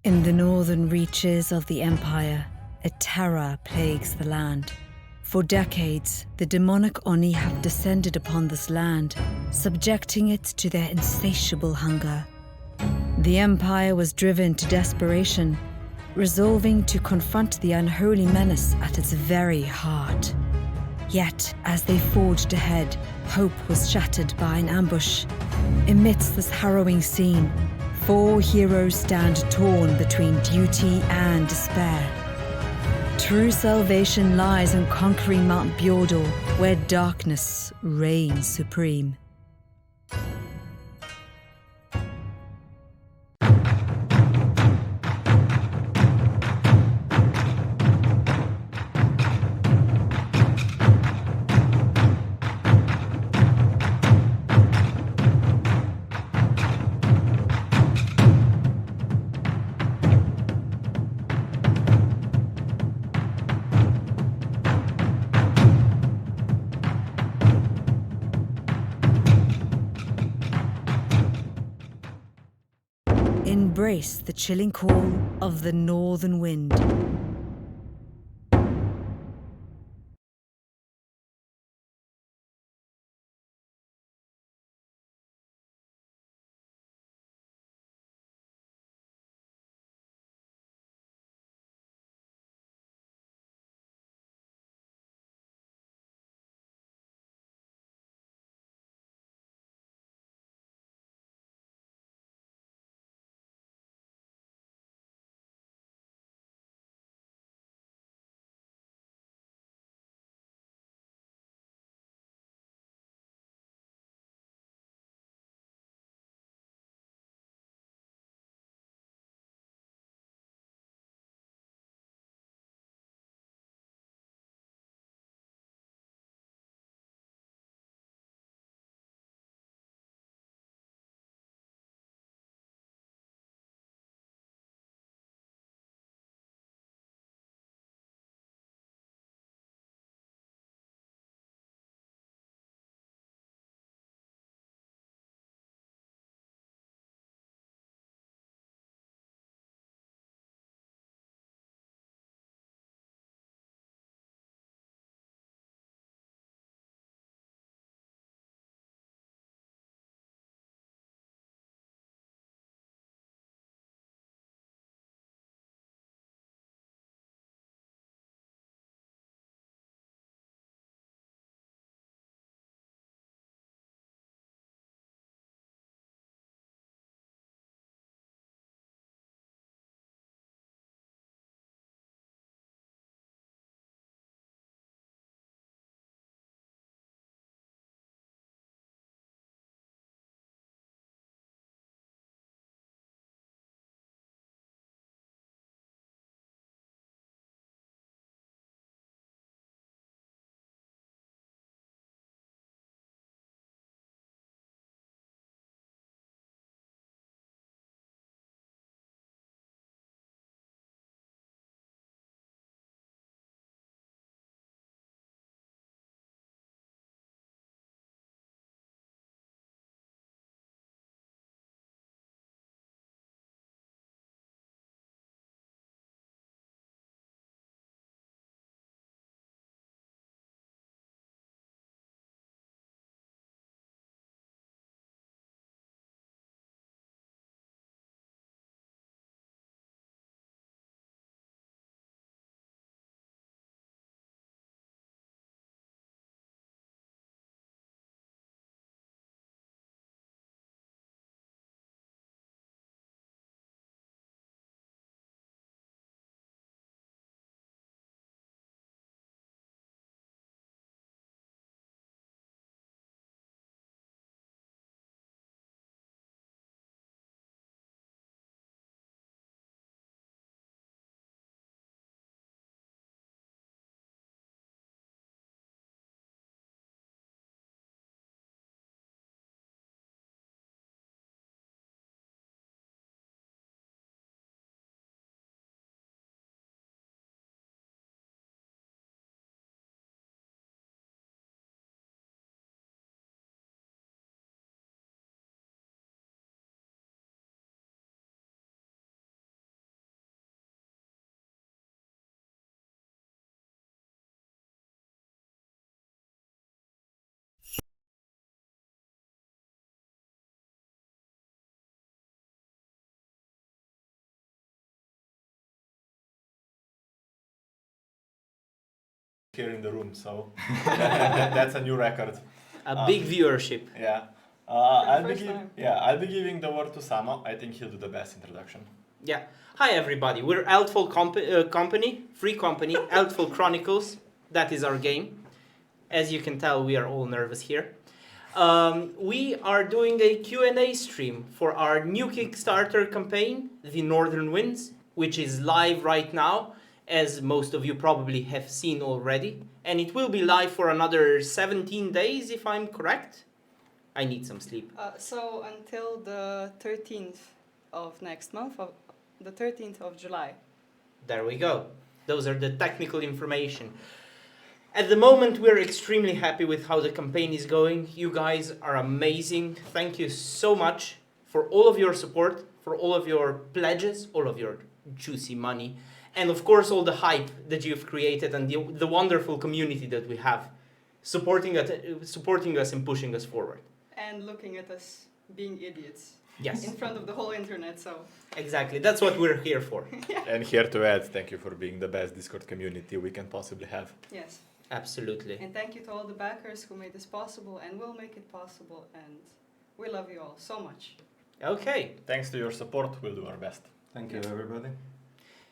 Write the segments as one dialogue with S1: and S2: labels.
S1: In the northern reaches of the Empire, a terror plagues the land. For decades, the demonic Oni have descended upon this land, subjecting it to their insatiable hunger. The Empire was driven to desperation, resolving to confront the unholy menace at its very heart. Yet, as they forged ahead, hope was shattered by an ambush. Amidst this harrowing scene, 4 heroes stand torn between duty and despair. True salvation lies in conquering Mount Bjordor, where darkness reigns supreme. Embrace the chilling call of the northern wind.
S2: here in the room, so that's a new record.
S3: A big viewership.
S2: Yeah.
S4: I'll
S2: be giving the word to Samo. I think he'll do the best introduction.
S3: Yeah. Hi everybody. We're Eldfall Company, free company, Eldfall Chronicles. That is our game. As you can tell, we are all nervous here. We are doing a Q&A stream for our new Kickstarter campaign, The Northern Winds, which is live right now, as most of you probably have seen already. And it will be live for another 17 days, if I'm correct. I need some sleep.
S4: So until the 13th of next month, the 13th of July.
S3: There we go. Those are the technical information. At the moment, we're extremely happy with how the campaign is going. You guys are amazing. Thank you so much for all of your support, for all of your pledges, all of your juicy money, and of course all the hype that you've created and the wonderful community that we have supporting us and pushing us forward.
S4: And looking at us being idiots.
S3: Yes.
S4: In front of the whole internet, so.
S3: Exactly. That's what we're here for.
S4: Yeah.
S2: And here to add, thank you for being the best Discord community we can possibly have.
S4: Yes.
S3: Absolutely.
S4: And thank you to all the backers who made this possible and will make it possible. And we love you all so much.
S3: Okay.
S2: Thanks to your support, we'll do our best.
S5: Thank you, everybody.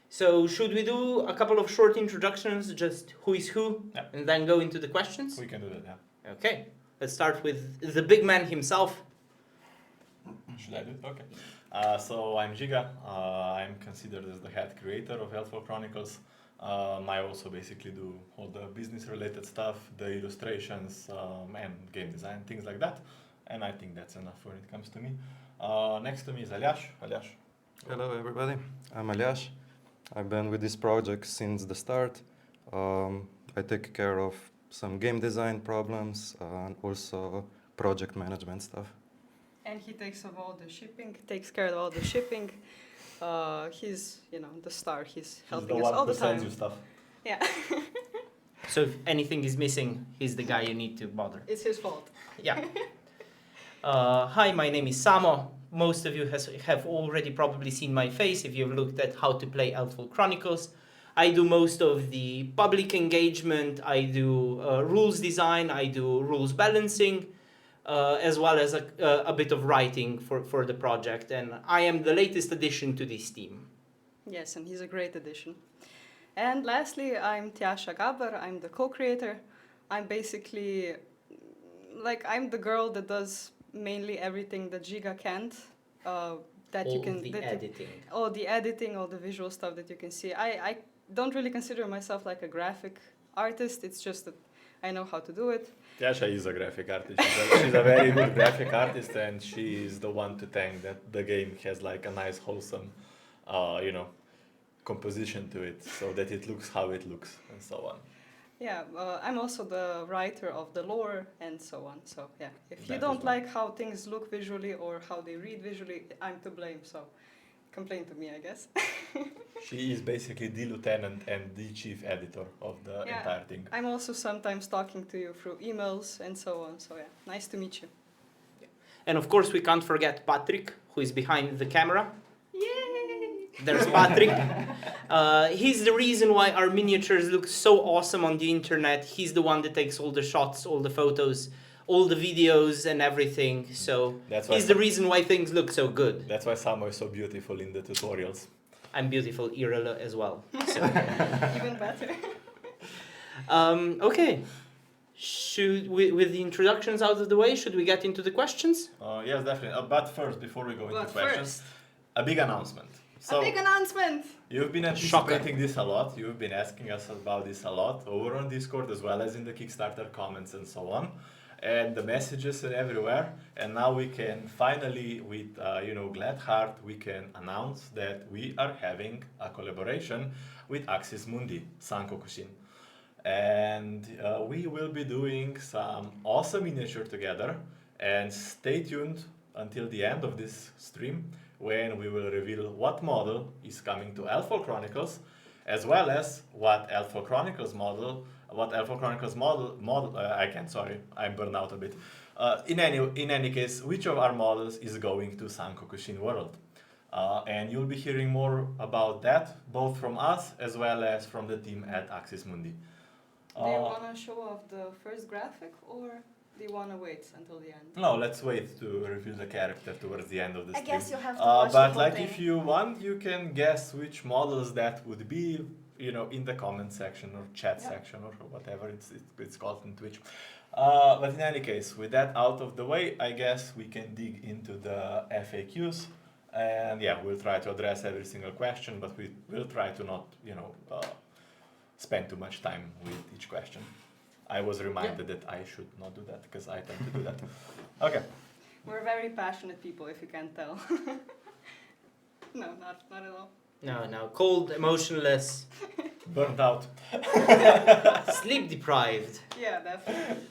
S3: So should we do a couple of short introductions, just who is who,
S2: Yeah.
S3: and then go into the questions?
S2: We can do that, yeah.
S3: Okay. Let's start with the big man himself.
S2: Should I do it? Okay. So I'm Giga. I'm considered as the head creator of Eldfall Chronicles. I also basically do all the business-related stuff, the illustrations, and game design, things like that. And I think that's enough when it comes to me. Next to me is Aljaž. Aljaž.
S5: Hello, everybody. I'm Aljaž. I've been with this project since the start. I take care of some game design problems and also project management stuff.
S4: And he takes care of all the shipping. He's, the star. He's helping us all the time.
S2: He's the one who sends you stuff.
S4: Yeah.
S3: So if anything is missing, he's the guy you need to bother.
S4: It's his fault.
S3: Yeah. Hi, my name is Samo. Most of you have already probably seen my face if you've looked at how to play Eldfall Chronicles. I do most of the public engagement, I do rules design, I do rules balancing, as well as a bit of writing for the project. And I am the latest addition to this team.
S4: Yes, and he's a great addition. And lastly, I'm Tjaša Gaber. I'm the co-creator. I'm basically, I'm the girl that does mainly everything that Giga can't. The editing, all the visual stuff that you can see. I don't really consider myself like a graphic artist. It's just that I know how to do it.
S2: Tjaša is a graphic artist. She's a very good graphic artist, and she is the one to thank that the game has like a nice, wholesome, composition to it, so that it looks how it looks, and so on.
S4: Yeah, I'm also the writer of the lore and so on. So yeah, if you
S2: That
S4: don't
S2: as well.
S4: like how things look visually or how they read visually, I'm to blame. So complain to me, I guess.
S2: She is basically the lieutenant and the chief editor of the
S4: Yeah.
S2: entire thing.
S4: I'm also sometimes talking to you through emails and so on. So yeah, nice to meet you.
S3: And of course, we can't forget Patrick, who is behind the camera.
S4: Yay!
S3: There's Patrick. He's the reason why our miniatures look so awesome on the internet. He's the one that takes all the shots, all the photos, all the videos and everything. So
S2: That's why
S3: he's the reason why things look so good.
S2: That's why Samo is so beautiful in the tutorials.
S3: I'm beautiful IRL as well. So.
S4: Even better.
S3: Okay. With the introductions out of the way, should we get into the questions?
S2: Yes, definitely. But first, before we go into questions, a big announcement.
S4: A big announcement!
S2: You've been anticipating this a lot. You've been asking us about this a lot over on Discord as well as in the Kickstarter comments and so on. And the messages are everywhere. And now we can finally, with glad heart, we can announce that we are having a collaboration with Axis Mundi, Sankokushin. And we will be doing some awesome miniature together. And stay tuned until the end of this stream, when we will reveal what model is coming to Eldfall Chronicles, as well as what Eldfall Chronicles model, I'm burned out a bit. In any case, which of our models is going to Sankokushin World? And you'll be hearing more about that, both from us as well as from the team at Axis Mundi.
S4: Do you want to show off the first graphic, or do you want to wait until the end?
S2: No, let's wait to reveal the character towards the end of the
S4: I
S2: stream.
S4: guess you'll have to watch the
S2: But
S4: whole
S2: like
S4: thing.
S2: if you want, you can guess which models that would be, you know, in the comment section or chat section or whatever it's called in Twitch. But in any case, with that out of the way, I guess we can dig into the FAQs. And yeah, we'll try to address every single question, but we will try to not, you know, spend too much time with each question. I was reminded that I should not do that because I tend to do that. Okay.
S4: We're very passionate people, if you can't tell. No, not at all.
S3: No, cold, emotionless,
S2: Burnt out.
S3: sleep deprived.
S4: Yeah, definitely.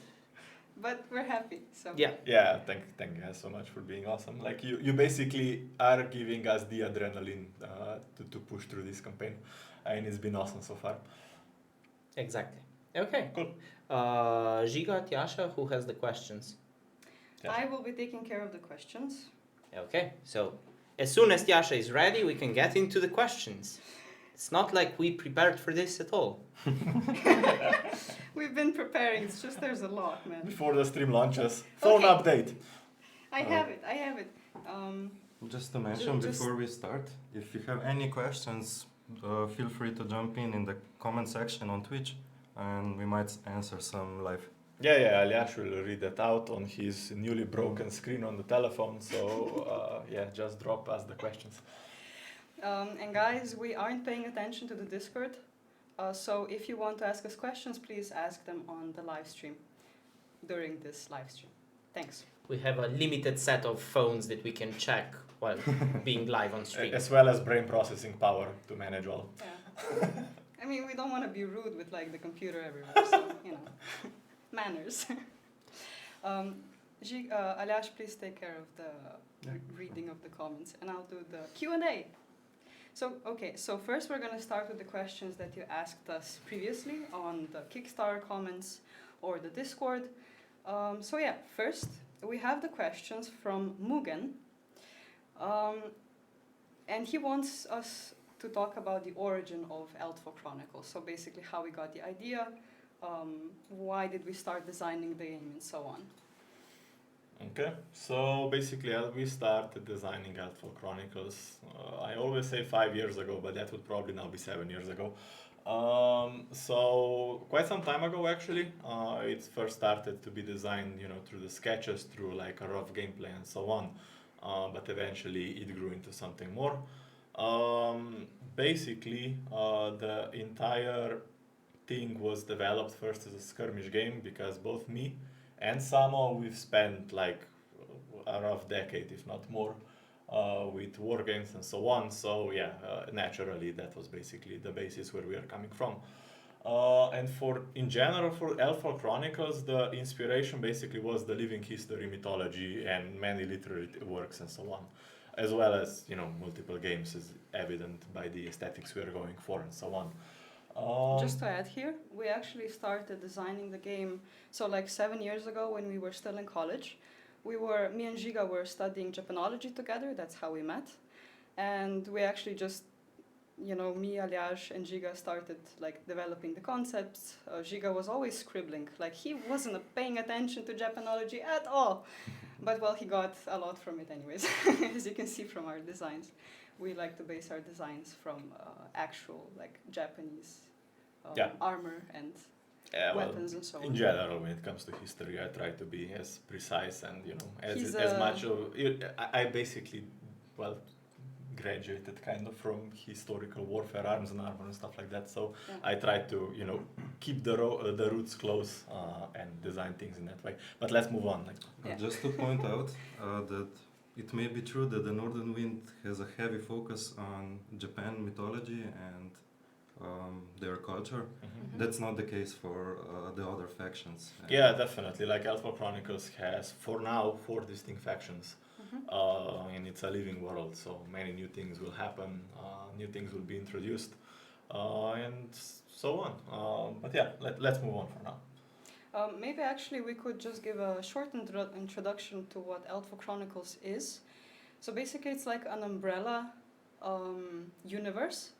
S4: But we're happy, so.
S3: Yeah.
S2: Yeah, thank you guys so much for being awesome. Like you basically are giving us the adrenaline to push through this campaign, and it's been awesome so far.
S3: Exactly. Okay.
S2: Cool.
S3: Giga, Tiasha, who has the questions?
S4: I will be taking care of the questions.
S3: Okay, so as soon as Tiasha is ready, we can get into the questions. It's not like we prepared for this at all.
S4: We've been preparing, it's just there's a lot, man.
S2: Before the stream launches, phone
S4: Okay.
S2: update.
S4: I have it.
S5: Just to mention
S4: Just-
S5: before we start, if you have any questions, feel free to jump in the comment section on Twitch, and we might answer some live.
S2: Yeah, Aliash will read that out on his newly broken screen on the telephone. So just drop us the questions.
S4: And guys, we aren't paying attention to the Discord. So if you want to ask us questions, please ask them on the live stream, during this live stream. Thanks.
S3: We have a limited set of phones that we can check while being live on stream.
S2: As well as brain processing power to manage all.
S4: Yeah. I mean, we don't want to be rude with like the computer everywhere, so, you know, manners. Aliash, please take care of the reading of the comments, and I'll do the Q&A. So first we're going to start with the questions that you asked us previously on the Kickstarter comments or the Discord. First we have the questions from Mugen. And he wants us to talk about the origin of Eldfall Chronicles. So basically how we got the idea, why did we start designing the game, and so on.
S2: Okay, so basically we started designing Eldfall Chronicles, I always say 5 years ago, but that would probably now be 7 years ago. So quite some time ago actually, it first started to be designed, you know, through the sketches, through like a rough gameplay and so on. But eventually it grew into something more. Basically, the entire thing was developed first as a skirmish game because both me and Samo, we've spent like a rough decade, if not more, with war games and so on. So yeah, naturally that was basically the basis where we are coming from. And in general for Eldfall Chronicles, the inspiration basically was the living history mythology and many literary works and so on, as well as, you know, multiple games, is evident by the aesthetics we are going for and so on.
S4: Just to add here, we actually started designing the game, so like 7 years ago when we were still in college. Me and Giga were studying Japanology together, that's how we met. And we actually just, you know, me, Aliash, and Giga started like developing the concepts. Giga was always scribbling, like he wasn't paying attention to Japanology at all. But well, he got a lot from it anyways, as you can see from our designs. We like to base our designs from actual like Japanese armor and weapons and so on.
S2: In general, when it comes to history, I try to be as precise and, you know, as much of... I basically, graduated kind of from historical warfare, arms and armor and stuff like that. So I try to, you know, keep the roots close and design things in that way. But let's move on.
S5: Just to point out that it may be true that the Northern Wind has a heavy focus on Japan mythology and their culture.
S2: Mm-hmm.
S5: That's not the case for the other factions.
S2: Yeah, definitely. Like Eldfall Chronicles has, for now, 4 distinct factions. And it's a living world, so many new things will happen, new things will be introduced, and so on. But yeah, let's move on for now.
S4: Maybe actually we could just give a short introduction to what Eldfall Chronicles is. So basically it's like an umbrella universe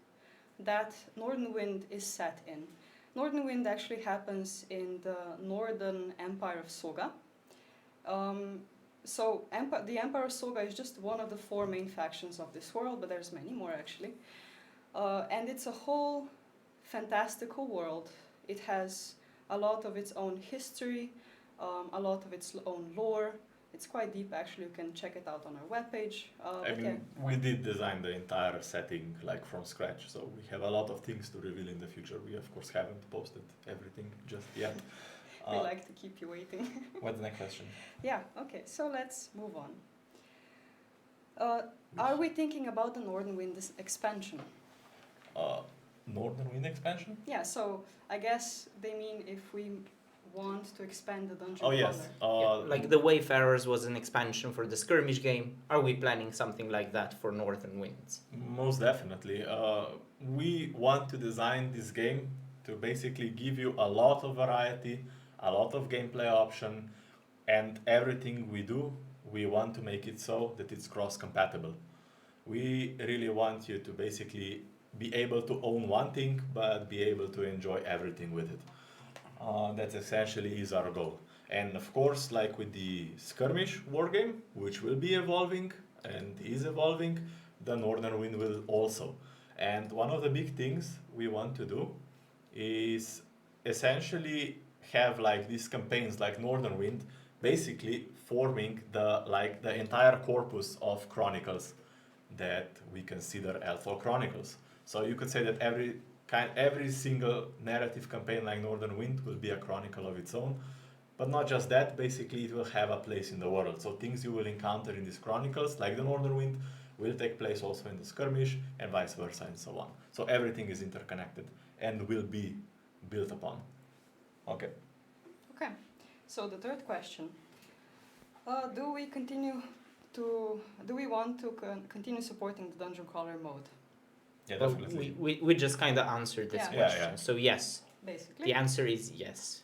S4: that Northern Wind is set in. Northern Wind actually happens in the northern empire of Soga. The Empire of Soga is just one of the 4 main factions of this world, but there's many more actually. And it's a whole fantastical world. It has a lot of its own history, a lot of its own lore. It's quite deep actually, you can check it out on our webpage.
S2: We did design the entire setting like from scratch, so we have a lot of things to reveal in the future. We of course haven't posted everything just yet.
S4: We like to keep you waiting.
S2: What's the next question?
S4: Yeah, okay, so let's move on. Are we thinking about the Northern Wind expansion?
S2: Northern Wind expansion?
S4: Yeah, so I guess they mean if we want to expand the dungeon.
S2: Oh yes.
S3: Like the Wayfarers was an expansion for the skirmish game. Are we planning something like that for Northern Winds?
S2: Most definitely. We want to design this game to basically give you a lot of variety, a lot of gameplay option, and everything we do, we want to make it so that it's cross-compatible. We really want you to basically be able to own one thing, but be able to enjoy everything with it. That essentially is our goal. And of course, like with the skirmish wargame, which will be evolving and is evolving, the Northern Wind will also. And one of the big things we want to do is essentially have like these campaigns like Northern Wind, basically forming the entire corpus of chronicles that we consider Eldfall Chronicles. So you could say that every single narrative campaign like Northern Wind will be a chronicle of its own. But not just that, basically it will have a place in the world. So things you will encounter in these chronicles, like the Northern Wind, will take place also in the skirmish and vice versa and so on. So everything is interconnected and will be built upon. Okay.
S4: Okay, so the third question. Do we want to continue supporting the dungeon crawler mode?
S2: Yeah,
S3: Well,
S2: definitely.
S3: we just kind of answered this
S4: Yeah.
S3: question.
S2: Yeah, yeah.
S3: So yes,
S4: Basically.
S3: the answer is yes.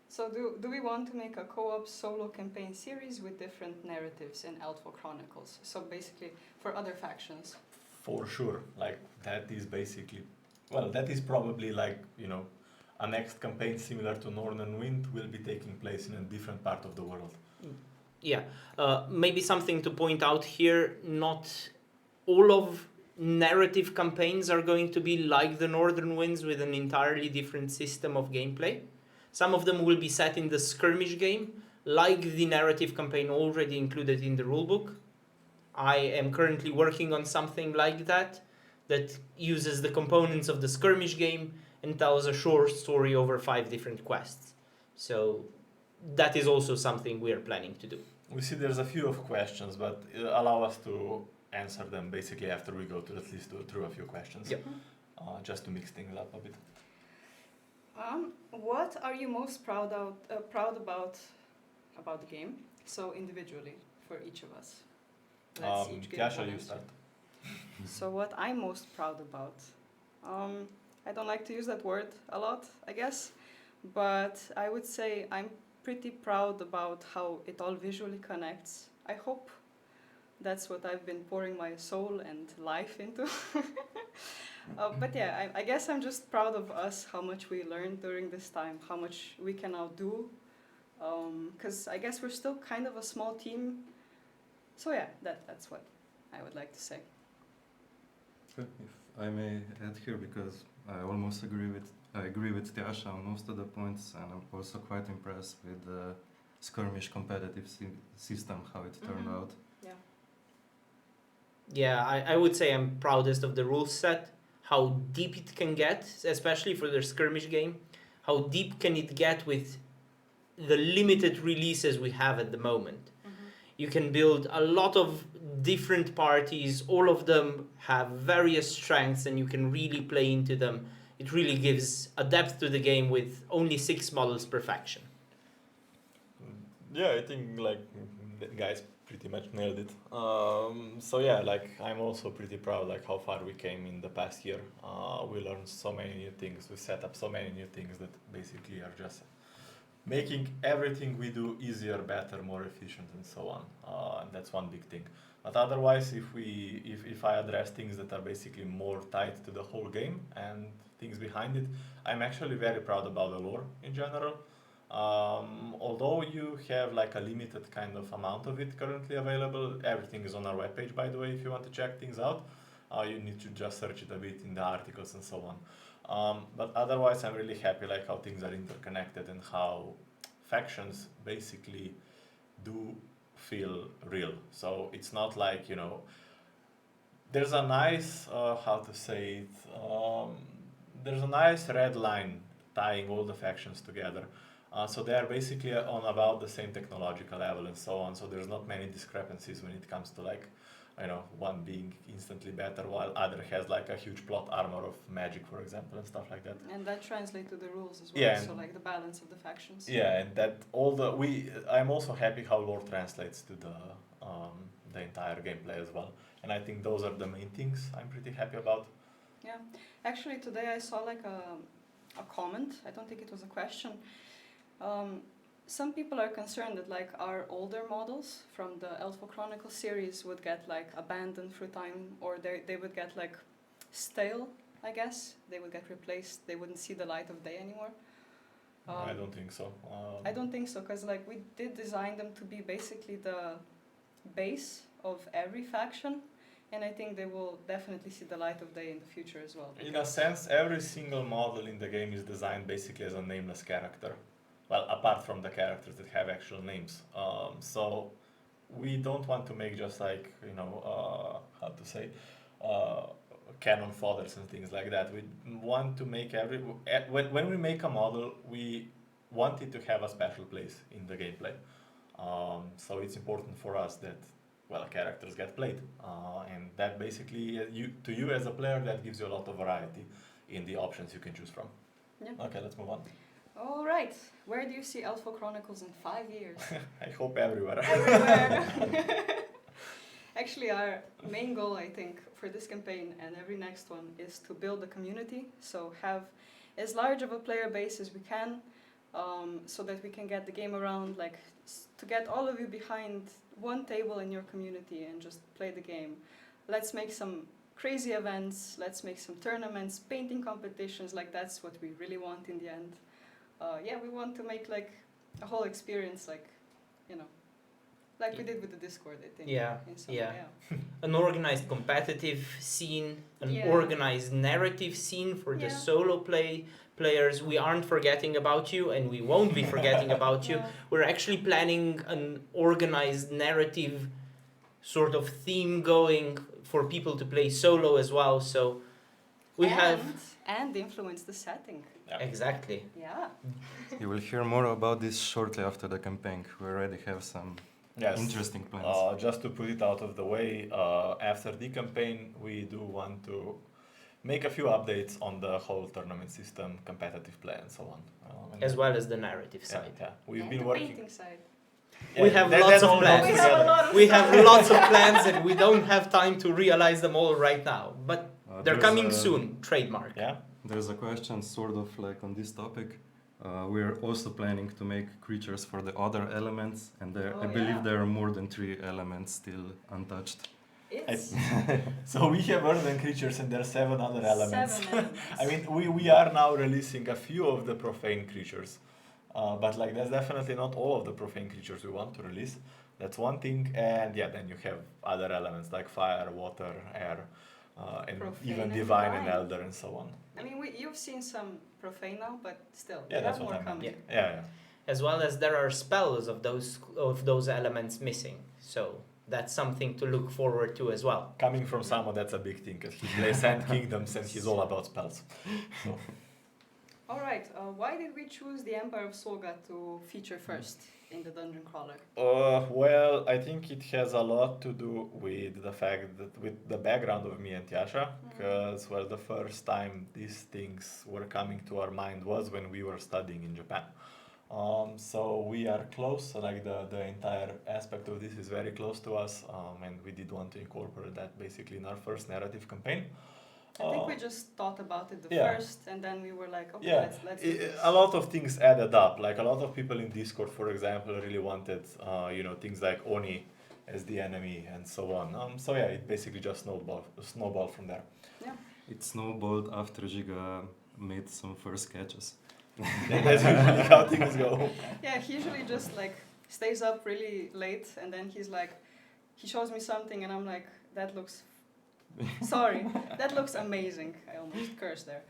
S4: So do we want to make a co-op solo campaign series with different narratives in Eldfall Chronicles? So basically for other factions.
S2: For sure. Like that is basically, well, that is probably like, a next campaign similar to Northern Wind will be taking place in a different part of the world.
S3: Yeah, maybe something to point out here, not all of narrative campaigns are going to be like the Northern Winds with an entirely different system of gameplay. Some of them will be set in the skirmish game, like the narrative campaign already included in the rulebook. I am currently working on something like that uses the components of the skirmish game and tells a short story over 5 different quests. So that is also something we are planning to do.
S2: We see there's a few of questions, but allow us to answer them basically after we go to at least through a few questions.
S3: Yep.
S2: Just to mix things up a bit.
S4: What are you most proud about the game? So individually for each of us. Let's each give
S2: Tiasha,
S4: one
S2: you
S4: answer.
S2: start.
S4: So what I'm most proud about, I don't like to use that word a lot, I guess, but I would say I'm pretty proud about how it all visually connects. I hope that's what I've been pouring my soul and life into. But yeah, I guess I'm just proud of us, how much we learned during this time, how much we can now do, because I guess we're still kind of a small team. So yeah, that's what I would like to say.
S5: If I may add here, because I almost agree with Tiasha on most of the points, and I'm also quite impressed with the skirmish competitive system, how it turned out.
S4: Yeah.
S3: Yeah, I would say I'm proudest of the rule set, how deep it can get, especially for the skirmish game. How deep can it get with the limited releases we have at the moment? You can build a lot of different parties, all of them have various strengths and you can really play into them. It really gives a depth to the game with only 6 models per faction.
S2: Yeah, I think like the guys pretty much nailed it. So yeah, like I'm also pretty proud like how far we came in the past year. We learned so many new things. We set up so many new things that basically are just making everything we do easier, better, more efficient, and so on. And that's one big thing. But otherwise, if I address things that are basically more tied to the whole game and things behind it, I'm actually very proud about the lore in general. Although you have like a limited kind of amount of it currently available, everything is on our webpage, by the way, if you want to check things out. You need to just search it a bit in the articles and so on. But otherwise, I'm really happy like how things are interconnected and how factions basically do feel real. So it's not like, you know, there's a nice, how to say it, there's a nice red line tying all the factions together. So they are basically on about the same technological level and so on. So there's not many discrepancies when it comes to like, you know, one being instantly better while other has like a huge plot armor of magic, for example, and stuff like that.
S4: And that translates to the rules as well.
S2: Yeah,
S4: So like the balance of the factions.
S2: Yeah, and that I'm also happy how lore translates to the entire gameplay as well. And I think those are the main things I'm pretty happy about.
S4: Yeah, actually today I saw like a comment. I don't think it was a question. Some people are concerned that like our older models from the Eldfall Chronicles series would get like abandoned through time, or they would get like stale, I guess. They would get replaced. They wouldn't see the light of day anymore.
S2: I don't think so.
S4: I don't think so, because like we did design them to be basically the base of every faction, and I think they will definitely see the light of day in the future as well.
S2: In a sense, every single model in the game is designed basically as a nameless character. Well, apart from the characters that have actual names. So we don't want to make just like, you know, how to say, canon fodders and things like that. We want to make when we make a model, we want it to have a special place in the gameplay. So it's important for us that, well, characters get played, and that basically to you as a player, that gives you a lot of variety in the options you can choose from.
S4: Yeah.
S2: Okay, let's move on.
S4: All right. Where do you see Eldfall Chronicles in 5 years?
S2: I hope everywhere.
S4: Everywhere. Actually, our main goal, I think, for this campaign and every next one is to build a community. So have as large of a player base as we can, so that we can get the game around, like to get all of you behind one table in your community and just play the game. Let's make some crazy events. Let's make some tournaments, painting competitions. Like that's what we really want in the end. Yeah, we want to make like a whole experience, like, you know, like we did with the Discord, I think.
S3: Yeah,
S4: in some
S3: yeah.
S4: way,
S3: An organized competitive scene, an
S4: Yeah.
S3: organized narrative scene for the
S4: Yeah.
S3: solo players. We aren't forgetting about you, and we won't be forgetting about you.
S4: Yeah.
S3: We're actually planning an organized narrative sort of theme going for people to play solo as well. So we have
S4: and influence the setting.
S3: exactly.
S4: Yeah.
S5: You will hear more about this shortly after the campaign. We already have some
S2: Yes.
S5: interesting plans.
S2: Just to put it out of the way, after the campaign, we do want to make a few updates on the whole tournament system, competitive play, and so on.
S3: As well as the narrative
S2: Yeah,
S3: side.
S2: yeah. We've
S4: And
S2: been
S4: the
S2: working.
S4: painting side.
S3: We have
S2: that-
S3: lots
S2: that
S3: of
S2: all
S3: plans.
S2: goes
S4: We have a
S2: together.
S4: lot of
S3: We
S4: stuff.
S3: have lots of plans and we don't have time to realize them all right now. But they're
S5: There's
S3: coming
S5: a-
S3: soon. Trademark.
S2: Yeah.
S5: There's a question sort of like on this topic. We're also planning to make creatures for the other elements, and I believe
S4: yeah.
S5: there are more than 3 elements still untouched.
S4: It's
S2: So we have earthen creatures, and there are 7 other elements.
S4: 7 elements.
S2: I mean, we are now releasing a few of the profane creatures, but like that's definitely not all of the profane creatures we want to release. That's one thing, and yeah, then you have other elements like fire, water, air, and
S4: Profane
S2: even
S4: and
S2: divine and
S4: divine.
S2: elder and so on.
S4: I mean, you've seen some profane now, but still,
S2: Yeah,
S4: we
S2: that's
S4: have
S2: what
S4: more
S2: I meant.
S4: coming.
S3: Yeah.
S2: Yeah.
S3: As well as there are spells of those elements missing. So that's something to look forward to as well.
S2: Coming from Samo, that's a big thing because he plays Sand Kingdoms and he's all about spells. So.
S4: All right. Why did we choose the Empire of Solga to feature first in the Dungeon Crawler?
S2: Well, I think it has a lot to do with the fact that with the background of me and Tiasha, because well, the first time these things were coming to our mind was when we were studying in Japan. So we are close, like the entire aspect of this is very close to us, and we did want to incorporate that basically in our first narrative campaign.
S4: I think we just thought about it
S2: Yeah.
S4: first, and then we were like, okay,
S2: Yeah,
S4: let's do this.
S2: a lot of things added up. Like a lot of people in Discord, for example, really wanted, things like Oni as the enemy and so on. So yeah, it basically just snowballed from there.
S4: Yeah.
S5: It snowballed after Giga made some first catches.
S2: That's usually how things go.
S4: Yeah, he usually just like stays up really late, and then he's like, he shows me something, and I'm like, that looks, sorry, that looks amazing. I almost cursed there.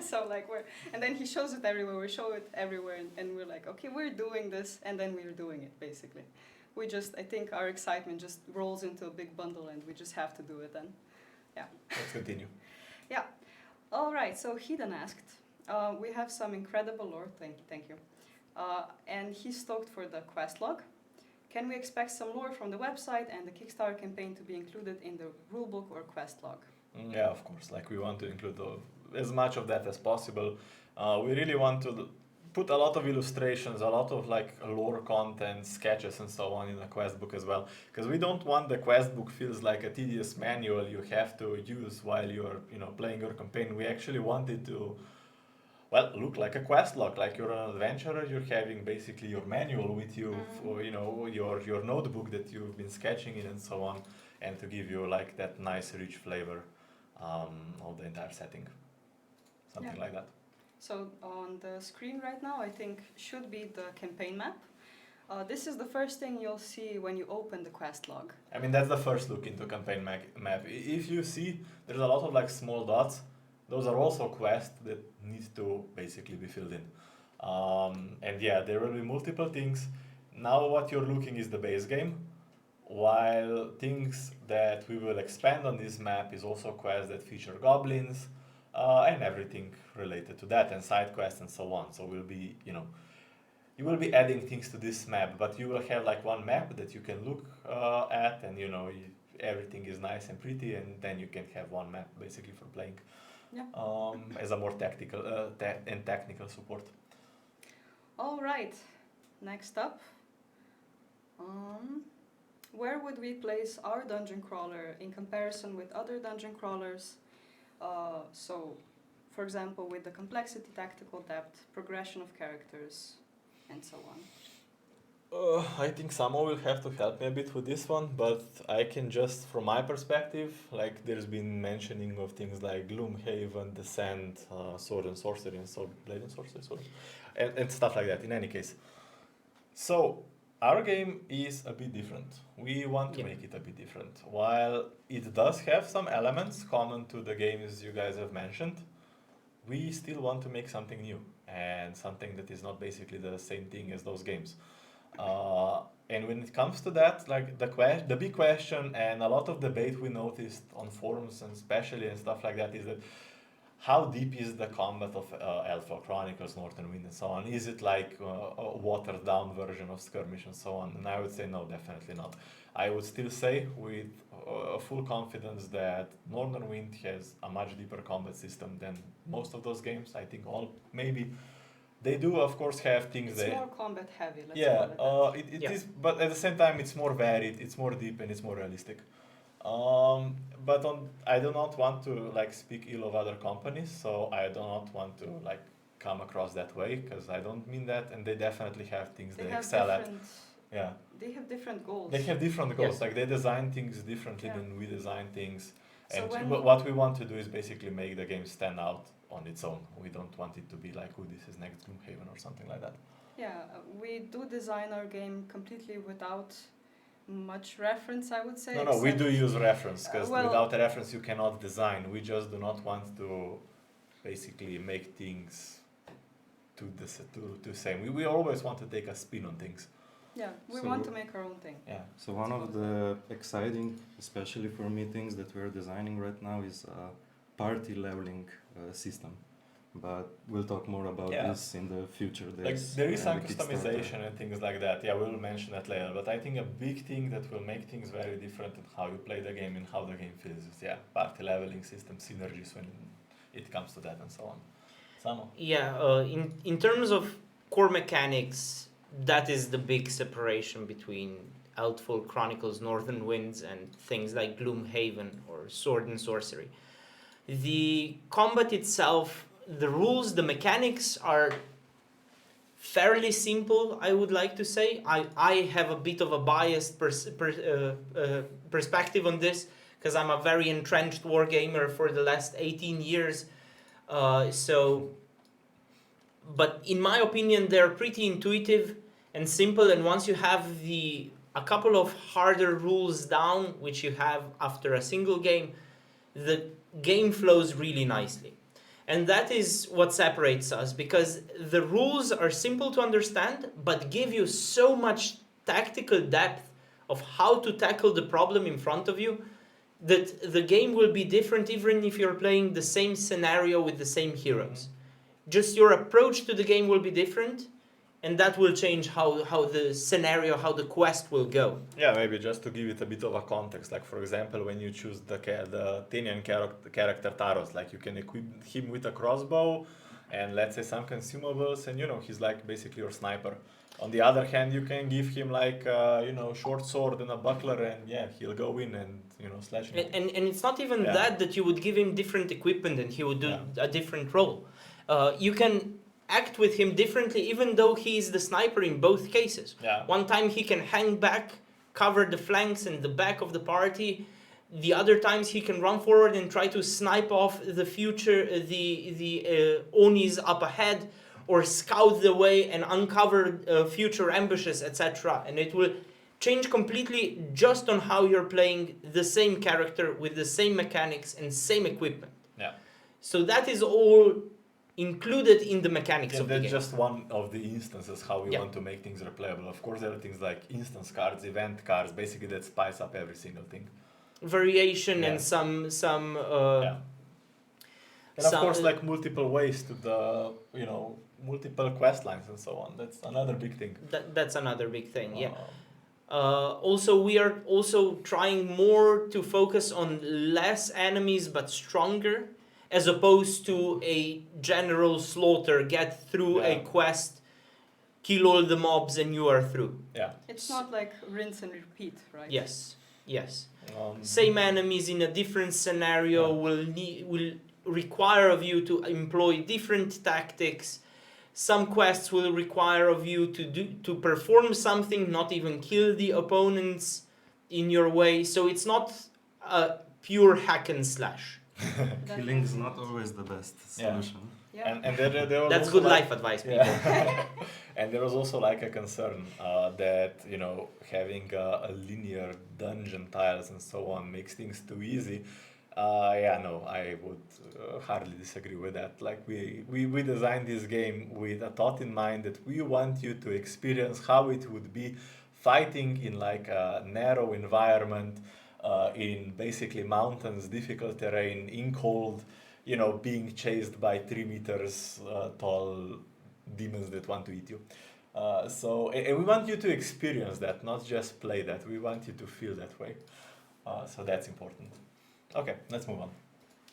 S4: So like and then he shows it everywhere. We show it everywhere, and we're like, okay, we're doing this, and then we're doing it basically. I think our excitement just rolls into a big bundle, and we just have to do it then. Yeah.
S2: Let's continue.
S4: Yeah. All right. So Hedon asked, we have some incredible lore. Thank you. And he's stoked for the quest log. Can we expect some lore from the website and the Kickstarter campaign to be included in the rulebook or quest log?
S2: Yeah, of course. Like we want to include as much of that as possible. We really want to put a lot of illustrations, a lot of like lore content, sketches, and so on in the quest book as well. Because we don't want the quest book feels like a tedious manual you have to use while you're playing your campaign. We actually want it to look like a quest log, like you're an adventurer. You're having basically your manual with you, for, your notebook that you've been sketching in and so on, and to give you like that nice rich flavor of the entire setting, something like that.
S4: So on the screen right now, I think should be the campaign map. This is the first thing you'll see when you open the quest log.
S2: I mean, that's the first look into campaign map. If you see, there's a lot of like small dots. Those are also quests that need to basically be filled in. And yeah, there will be multiple things. Now what you're looking is the base game, while things that we will expand on this map is also quests that feature goblins, and everything related to that, and side quests and so on. So we'll be, you will be adding things to this map, but you will have like one map that you can look at, and everything is nice and pretty, and then you can have one map basically for playing.
S4: Yeah.
S2: As a more tactical and technical support.
S4: All right. Next up, where would we place our dungeon crawler in comparison with other dungeon crawlers? So, for example, with the complexity, tactical depth, progression of characters, and so on.
S2: I think Samo will have to help me a bit with this one, but I can just, from my perspective, like there's been mentioning of things like Gloomhaven, Descent, Sword and Sorcery, and Blade and Sorcery, and stuff like that. In any case, so our game is a bit different. We want to make it a bit different. While it does have some elements common to the games you guys have mentioned, we still want to make something new and something that is not basically the same thing as those games. And when it comes to that, like the big question and a lot of debate we noticed on forums and especially and stuff like that is that how deep is the combat of Eldfall Chronicles, Northern Wind and so on? Is it like a watered down version of Skirmish and so on? And I would say no, definitely not. I would still say with full confidence that Northern Wind has a much deeper combat system than most of those games. I think maybe they do, of course, have things
S4: It's more combat heavy, let's
S2: call it that. It is, but at the same time, it's more varied, it's more deep, and it's more realistic. But I do not want to like speak ill of other companies, so I do not want to like come across that way, because I don't mean that, and they definitely have things they excel at. Yeah.
S4: They have different goals.
S2: They have different goals. Like they design things differently than we design things. So and what we want to do is basically make the game stand out on its own. We don't want it to be like, oh, this is next Gloomhaven or something like that.
S4: Yeah, we do design our game completely without much reference, I would say.
S2: No, we do use reference, because without a reference you cannot design. We just do not want to basically make things to the same. We always want to take a spin on things.
S4: Yeah, we want to make our own thing.
S2: Yeah.
S5: So one of the exciting, especially for me, things that we're designing right now is a party leveling system. But we'll talk more about this in the future days.
S2: Like there is some customization and things like that. Yeah, we'll mention that later. But I think a big thing that will make things very different in how you play the game and how the game feels is party leveling system synergies when it comes to that and so on. Samo?
S3: Yeah, in terms of core mechanics, that is the big separation between Eldfall Chronicles, Northern Winds, and things like Gloomhaven or Sword and Sorcery. The combat itself, the rules, the mechanics are fairly simple, I would like to say. I have a bit of a biased perspective on this because I'm a very entrenched wargamer for the last 18 years. But in my opinion, they're pretty intuitive and simple. And once you have a couple of harder rules down, which you have after a single game, the game flows really nicely. And that is what separates us, because the rules are simple to understand, but give you so much tactical depth of how to tackle the problem in front of you, that the game will be different even if you're playing the same scenario with the same heroes. Just your approach to the game will be different, and that will change how the scenario, how the quest will go.
S2: Yeah, maybe just to give it a bit of a context, like for example, when you choose the Tenian character Taros, like you can equip him with a crossbow and let's say some consumables, and he's like basically your sniper. On the other hand, you can give him like short sword and a buckler, and yeah, he'll go in and slash him.
S3: And it's not even that you would give him different equipment and he would do a different role. You can act with him differently, even though he is the sniper in both cases.
S2: Yeah.
S3: One time he can hang back, cover the flanks and the back of the party. The other times he can run forward and try to snipe off the Onis up ahead, or scout the way and uncover future ambushes, etc. And it will change completely just on how you're playing the same character with the same mechanics and same equipment.
S2: Yeah.
S3: So that is all included in the mechanics of the
S2: that's
S3: game.
S2: just one of the instances how we want to make things replayable. Of course, there are things like instance cards, event cards, basically that spice up every single thing.
S3: Variation and some
S2: and of course, like multiple ways to the multiple quest lines and so on. That's another big thing.
S3: That's another big thing. Yeah. Also, we are also trying more to focus on less enemies but stronger, as opposed to a general slaughter, get through a quest, kill all the mobs and you are through.
S2: Yeah.
S4: It's not like rinse and repeat, right?
S3: Yes. Same enemies in a different scenario will require of you to employ different tactics. Some quests will require of you to perform something, not even kill the opponents in your way. So it's not a pure hack and slash.
S5: Killing is not always the best solution.
S4: Yeah.
S2: And there was
S3: that's
S2: also
S3: good life advice, people.
S2: And there was also like a concern that having a linear dungeon tiles and so on makes things too easy. I would hardly disagree with that. Like we designed this game with a thought in mind that we want you to experience how it would be fighting in like a narrow environment, in basically mountains, difficult terrain, in cold, being chased by 3 meters tall demons that want to eat you. And we want you to experience that, not just play that. We want you to feel that way. So that's important. Okay, let's move on.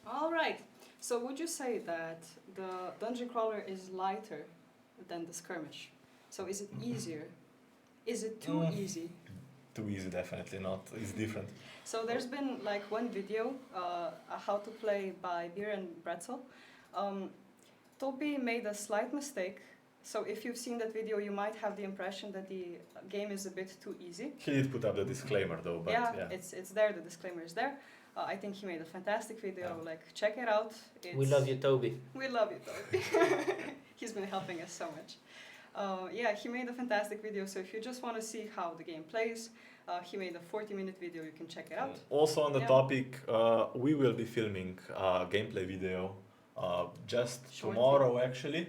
S4: All right. So would you say that the dungeon crawler is lighter than the skirmish? So is it easier? Is it too easy?
S2: Too easy, definitely not. It's different.
S4: So there's been like one video, how to play by Beer and Bretzel. Toby made a slight mistake. So if you've seen that video, you might have the impression that the game is a bit too easy.
S2: He did put up the disclaimer though, but
S4: it's there, the disclaimer is there. I think he made a fantastic video, like check it out.
S3: We love you, Toby.
S4: We love you, Toby. He's been helping us so much. He made a fantastic video, so if you just want to see how the game plays, he made a 40-minute video, you can check it out.
S2: Also on the topic, we will be filming a gameplay video just tomorrow actually.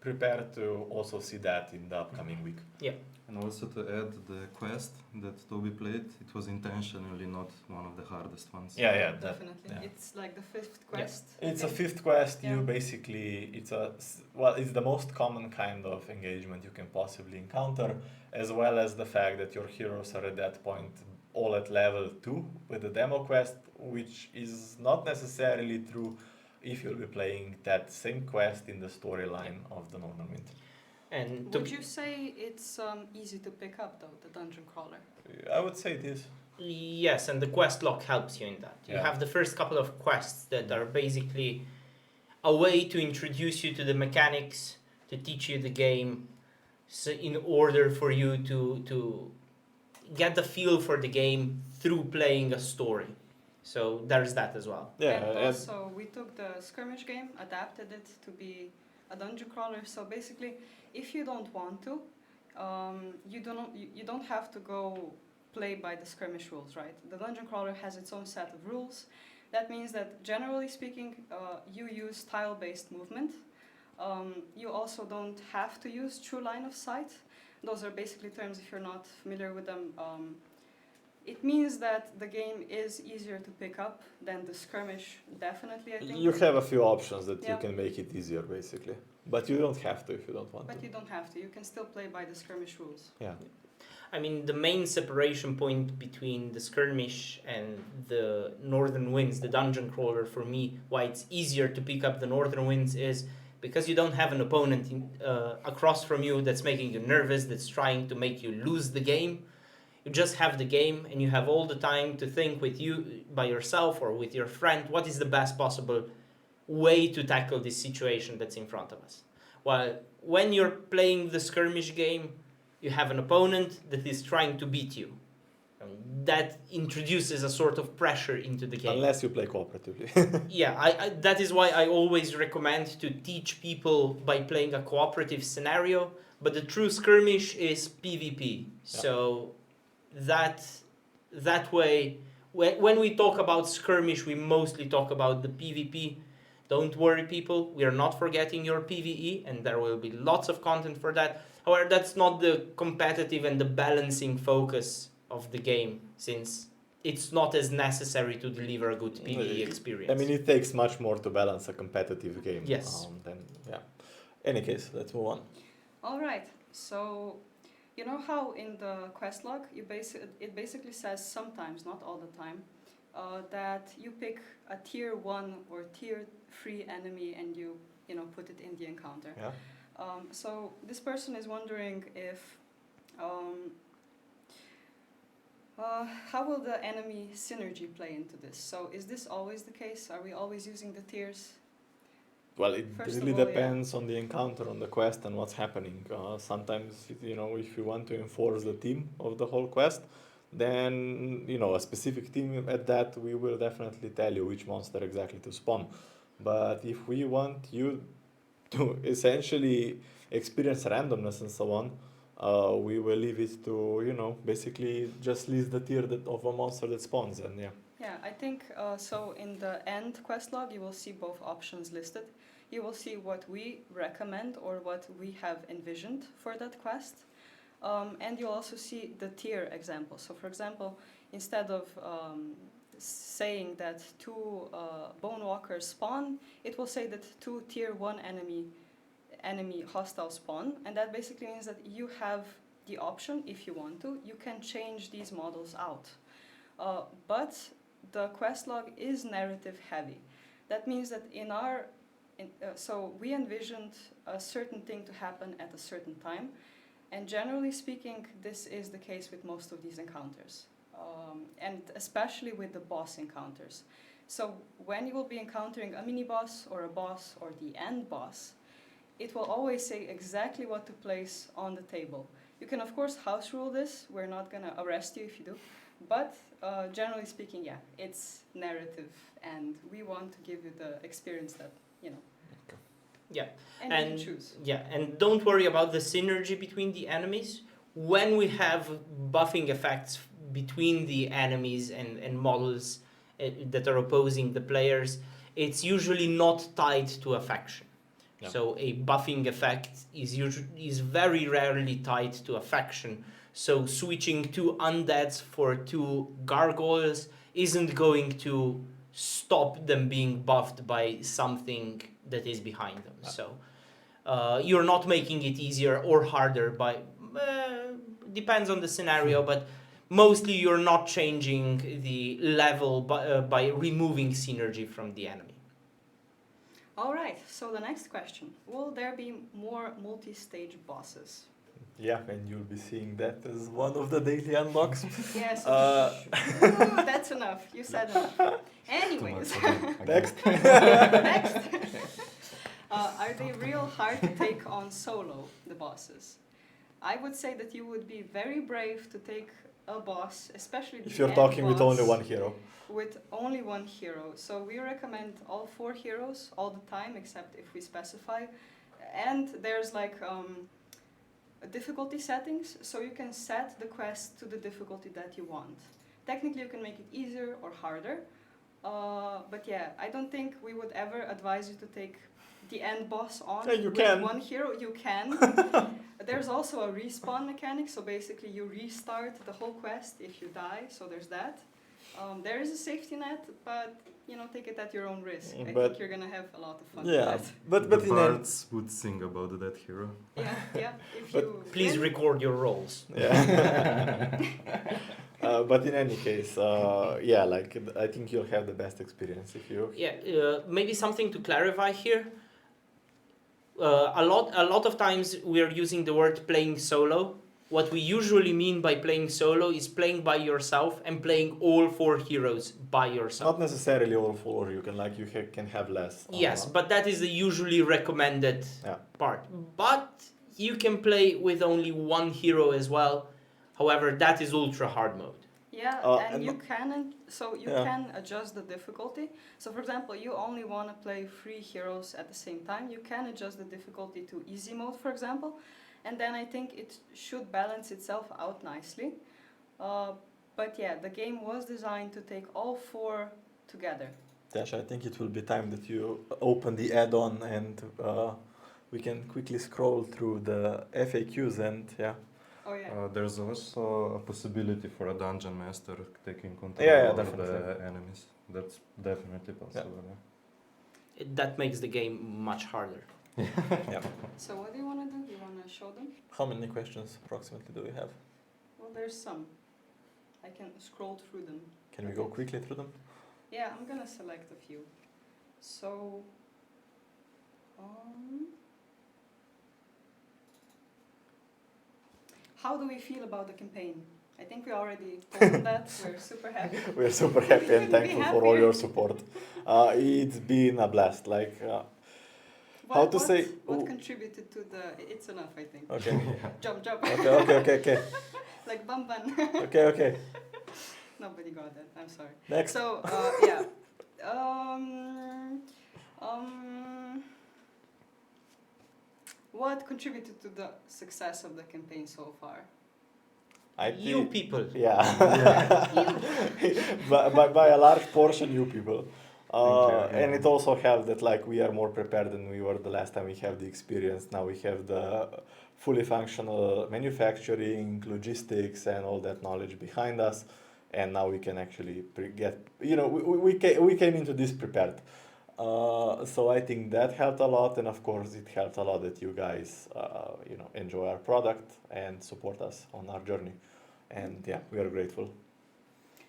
S2: Prepare to also see that in the upcoming week.
S3: Yeah.
S5: And also to add the quest that Toby played, it was intentionally not one of the hardest ones.
S2: Yeah,
S4: definitely. Yeah. It's like the 5th quest.
S2: It's a 5th quest. You basically, it's the most common kind of engagement you can possibly encounter, as well as the fact that your heroes are at that point all at level 2 with the demo quest, which is not necessarily true if you'll be playing that same quest in the storyline of the normal mint.
S3: And
S4: Would you say it's easy to pick up though, the dungeon crawler?
S2: I would say this.
S3: Yes, and the quest log helps you in that. You
S2: Yeah.
S3: have the first couple of quests that are basically a way to introduce you to the mechanics, to teach you the game, so in order for you to get the feel for the game through playing a story. So there's that as well.
S2: Yeah,
S4: And also, we took the skirmish game, adapted it to be a dungeon crawler. So basically, if you don't want to, you don't have to go play by the skirmish rules, right? The dungeon crawler has its own set of rules. That means that generally speaking, you use tile-based movement. You also don't have to use true line of sight. Those are basically terms, if you're not familiar with them. It means that the game is easier to pick up than the skirmish, definitely, I think.
S2: you have a few options that
S4: Yeah.
S2: you can make it easier, basically. But you don't have to if you don't want
S4: But
S2: to.
S4: you don't have to. You can still play by the skirmish rules.
S2: Yeah.
S3: I mean, the main separation point between the skirmish and the Northern Winds, the dungeon crawler, for me, why it's easier to pick up the Northern Winds is because you don't have an opponent across from you that's making you nervous, that's trying to make you lose the game. You just have the game and you have all the time to think with you, by yourself or with your friend, what is the best possible way to tackle this situation that's in front of us. While when you're playing the skirmish game, you have an opponent that is trying to beat you. And that introduces a sort of pressure into the game.
S2: Unless you play cooperatively.
S3: Yeah, that is why I always recommend to teach people by playing a cooperative scenario. But the true skirmish is PvP. So that way, when we talk about skirmish, we mostly talk about the PvP. Don't worry, people, we are not forgetting your PvE, and there will be lots of content for that. However, that's not the competitive and the balancing focus of the game, since it's not as necessary to deliver a good PvE experience.
S2: I mean, it takes much more to balance a competitive game.
S3: Yes.
S2: Any case, let's move on.
S4: All right. So, you know how in the quest log, it basically says sometimes, not all the time, that you pick a tier 1 or tier 3 enemy and you put it in the encounter.
S2: Yeah.
S4: So this person is wondering if how will the enemy synergy play into this? So is this always the case? Are we always using the tiers?
S2: Well, it
S4: First
S2: really
S4: of all,
S2: depends on the encounter, on the quest, and what's happening. Sometimes, if you want to enforce the theme of the whole quest, then, a specific theme at that, we will definitely tell you which monster exactly to spawn. But if we want you to essentially experience randomness and so on, we will leave it to, basically just list the tier of a monster that spawns, and yeah.
S4: Yeah, I think so. In the end quest log, you will see both options listed. You will see what we recommend or what we have envisioned for that quest. And you'll also see the tier example. So for example, instead of saying that 2 bone walkers spawn, it will say that 2 tier 1 enemy hostile spawn. And that basically means that you have the option, if you want to, you can change these models out. But the quest log is narrative heavy. That means that so we envisioned a certain thing to happen at a certain time, and generally speaking, this is the case with most of these encounters, and especially with the boss encounters. So when you will be encountering a mini boss or a boss or the end boss, it will always say exactly what to place on the table. You can of course house rule this. We're not gonna arrest you if you do. But generally speaking, yeah, it's narrative, and we want to give you the experience that,
S3: Yeah.
S4: and you can choose.
S3: Yeah, and don't worry about the synergy between the enemies. When we have buffing effects between the enemies and models that are opposing the players, it's usually not tied to a faction.
S2: Yeah.
S3: So a buffing effect is very rarely tied to a faction. So switching 2 undeads for 2 gargoyles isn't going to stop them being buffed by something that is behind them. So you're not making it easier or harder depends on the scenario, but mostly you're not changing the level by removing synergy from the enemy.
S4: All right, so the next question. Will there be more multi-stage bosses?
S2: Yeah, and you'll be seeing that as one of the daily unlocks.
S4: Yes.
S2: Uh,
S4: That's enough. You said enough. Anyways,
S2: Next.
S4: next. Are they real hard to take on solo, the bosses? I would say that you would be very brave to take a boss, especially
S2: If
S4: the
S2: you're
S4: end
S2: talking with only
S4: boss,
S2: one hero.
S4: with only one hero. So we recommend all 4 heroes all the time, except if we specify. And there's like difficulty settings, so you can set the quest to the difficulty that you want. Technically, you can make it easier or harder. But yeah, I don't think we would ever advise you to take the end boss on
S2: Yeah, you
S4: with
S2: can.
S4: one hero. You can. There's also a respawn mechanic, so basically you restart the whole quest if you die, so there's that. There is a safety net, but take it at your own risk. I
S2: But-
S4: think you're gonna have a lot of fun
S2: Yeah,
S4: with that.
S2: but
S5: The
S2: in end,
S5: bards would sing about that hero.
S4: Yeah. If
S2: But
S4: you
S3: Please
S4: win,
S3: record your roles.
S2: yeah. But in any case, yeah, like I think you'll have the best experience if you.
S3: Yeah, maybe something to clarify here. A lot of times we are using the word playing solo. What we usually mean by playing solo is playing by yourself and playing all 4 heroes by yourself.
S2: Not necessarily all 4. You can can have less.
S3: Yes, but that is the usually recommended
S2: Yeah.
S3: part. But you can play with only one hero as well. However, that is ultra hard mode.
S4: yeah,
S2: and
S4: and you can
S2: Yeah.
S4: can adjust the difficulty. So for example, you only want to play 3 heroes at the same time. You can adjust the difficulty to easy mode, for example, and then I think it should balance itself out nicely. But yeah, the game was designed to take all 4 together.
S2: Dash, I think it will be time that you open the add-on and we can quickly scroll through the FAQs and yeah.
S4: Oh yeah.
S5: There's also a possibility for a dungeon master taking control
S2: Yeah,
S5: of
S2: definitely.
S5: the enemies. That's definitely possible. Yeah.
S3: That makes the game much harder.
S2: Yeah.
S4: So what do you want to do? You want to show them?
S2: How many questions approximately do we have?
S4: Well, there's some. I can scroll through them.
S2: Can we go quickly through them?
S4: Yeah, I'm gonna select a few. So, how do we feel about the campaign? I think we already told them that. We're super happy.
S2: We're super happy and
S4: Be
S2: thankful for all
S4: happier.
S2: your support. It's been a blast. Like, How to say-
S4: What contributed to the? It's enough, I think.
S2: okay,
S4: Jump.
S2: okay.
S4: Like bum bun.
S2: Okay.
S4: Nobody got that. I'm sorry.
S2: Next.
S4: So yeah. What contributed to the success of the campaign so far?
S2: I
S3: You
S2: think,
S3: people.
S2: yeah. by a large portion, you people.
S5: Thank you.
S2: And it also helped that like we are more prepared than we were the last time we have the experience. Now we have the fully functional manufacturing, logistics, and all that knowledge behind us. And now we can actually we came into this prepared. So I think that helped a lot, and of course it helped a lot that you guys enjoy our product and support us on our journey. And yeah, we are grateful.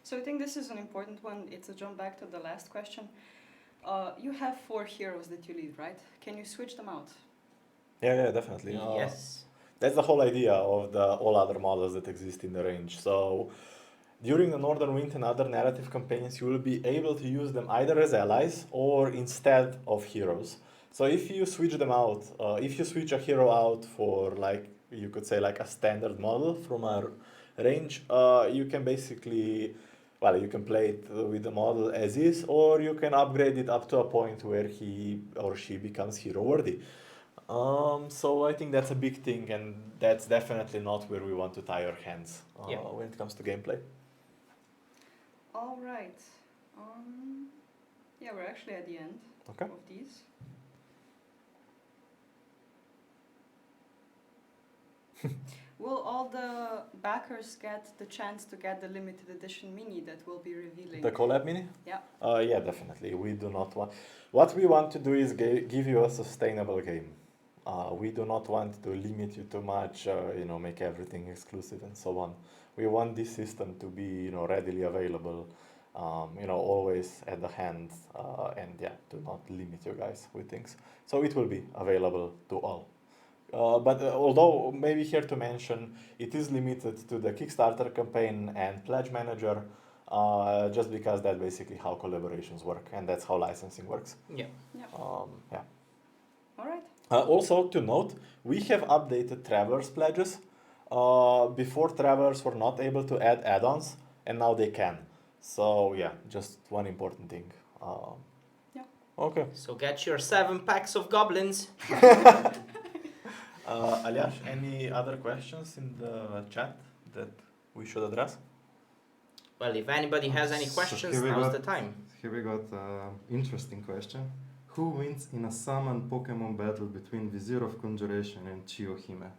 S4: So I think this is an important one. It's a jump back to the last question. You have 4 heroes that you lead, right? Can you switch them out?
S2: Yeah, definitely.
S3: Yes.
S2: That's the whole idea of all other models that exist in the range. So during the Northern Wind and other narrative campaigns, you will be able to use them either as allies or instead of heroes. So if you switch them out, if you switch a hero out for you could say a standard model from our range, you can basically, you can play it with the model as is, or you can upgrade it up to a point where he or she becomes hero worthy. So I think that's a big thing, and that's definitely not where we want to tie our hands when it comes to gameplay.
S4: All right. Yeah, we're actually at the end
S2: Okay.
S4: of these. Will all the backers get the chance to get the limited edition mini that we'll be revealing?
S2: The collab mini?
S4: Yeah.
S2: Yeah, definitely. We do not want. What we want to do is give you a sustainable game. We do not want to limit you too much. Make everything exclusive and so on. We want this system to be, readily available always at the hand, and do not limit you guys with things. So it will be available to all. But although maybe here to mention, it is limited to the Kickstarter campaign and Pledge Manager, just because that's basically how collaborations work, and that's how licensing works.
S3: Yeah.
S4: All right.
S2: Also to note, we have updated Travelers pledges. Before Travelers were not able to add add-ons, and now they can. So yeah, just one important thing.
S4: Yeah.
S2: Okay.
S3: So get your 7 packs of goblins.
S2: Aljaž, any other questions in the chat that we should address?
S3: Well, if anybody has any
S5: So
S3: questions,
S5: here we
S3: now's
S5: got-
S3: the time.
S5: Here we got an interesting question. Who wins in a summon Pokemon battle between Vizier of Conjuration and Chiyohime?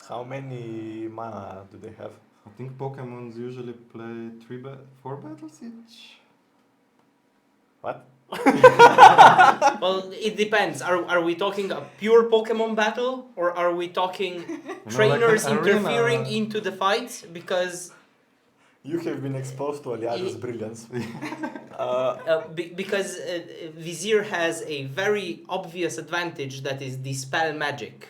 S2: How many mana do they have?
S5: I think Pokemons usually play 4 battles each.
S2: What?
S3: Well, it depends. Are we talking a pure Pokemon battle, or are we talking trainers
S5: like an
S3: interfering
S5: arena.
S3: into the fights? Because
S2: You have been exposed to Aljaž's
S3: Ye-
S2: brilliance.
S3: because Vizier has a very obvious advantage, that is dispel magic.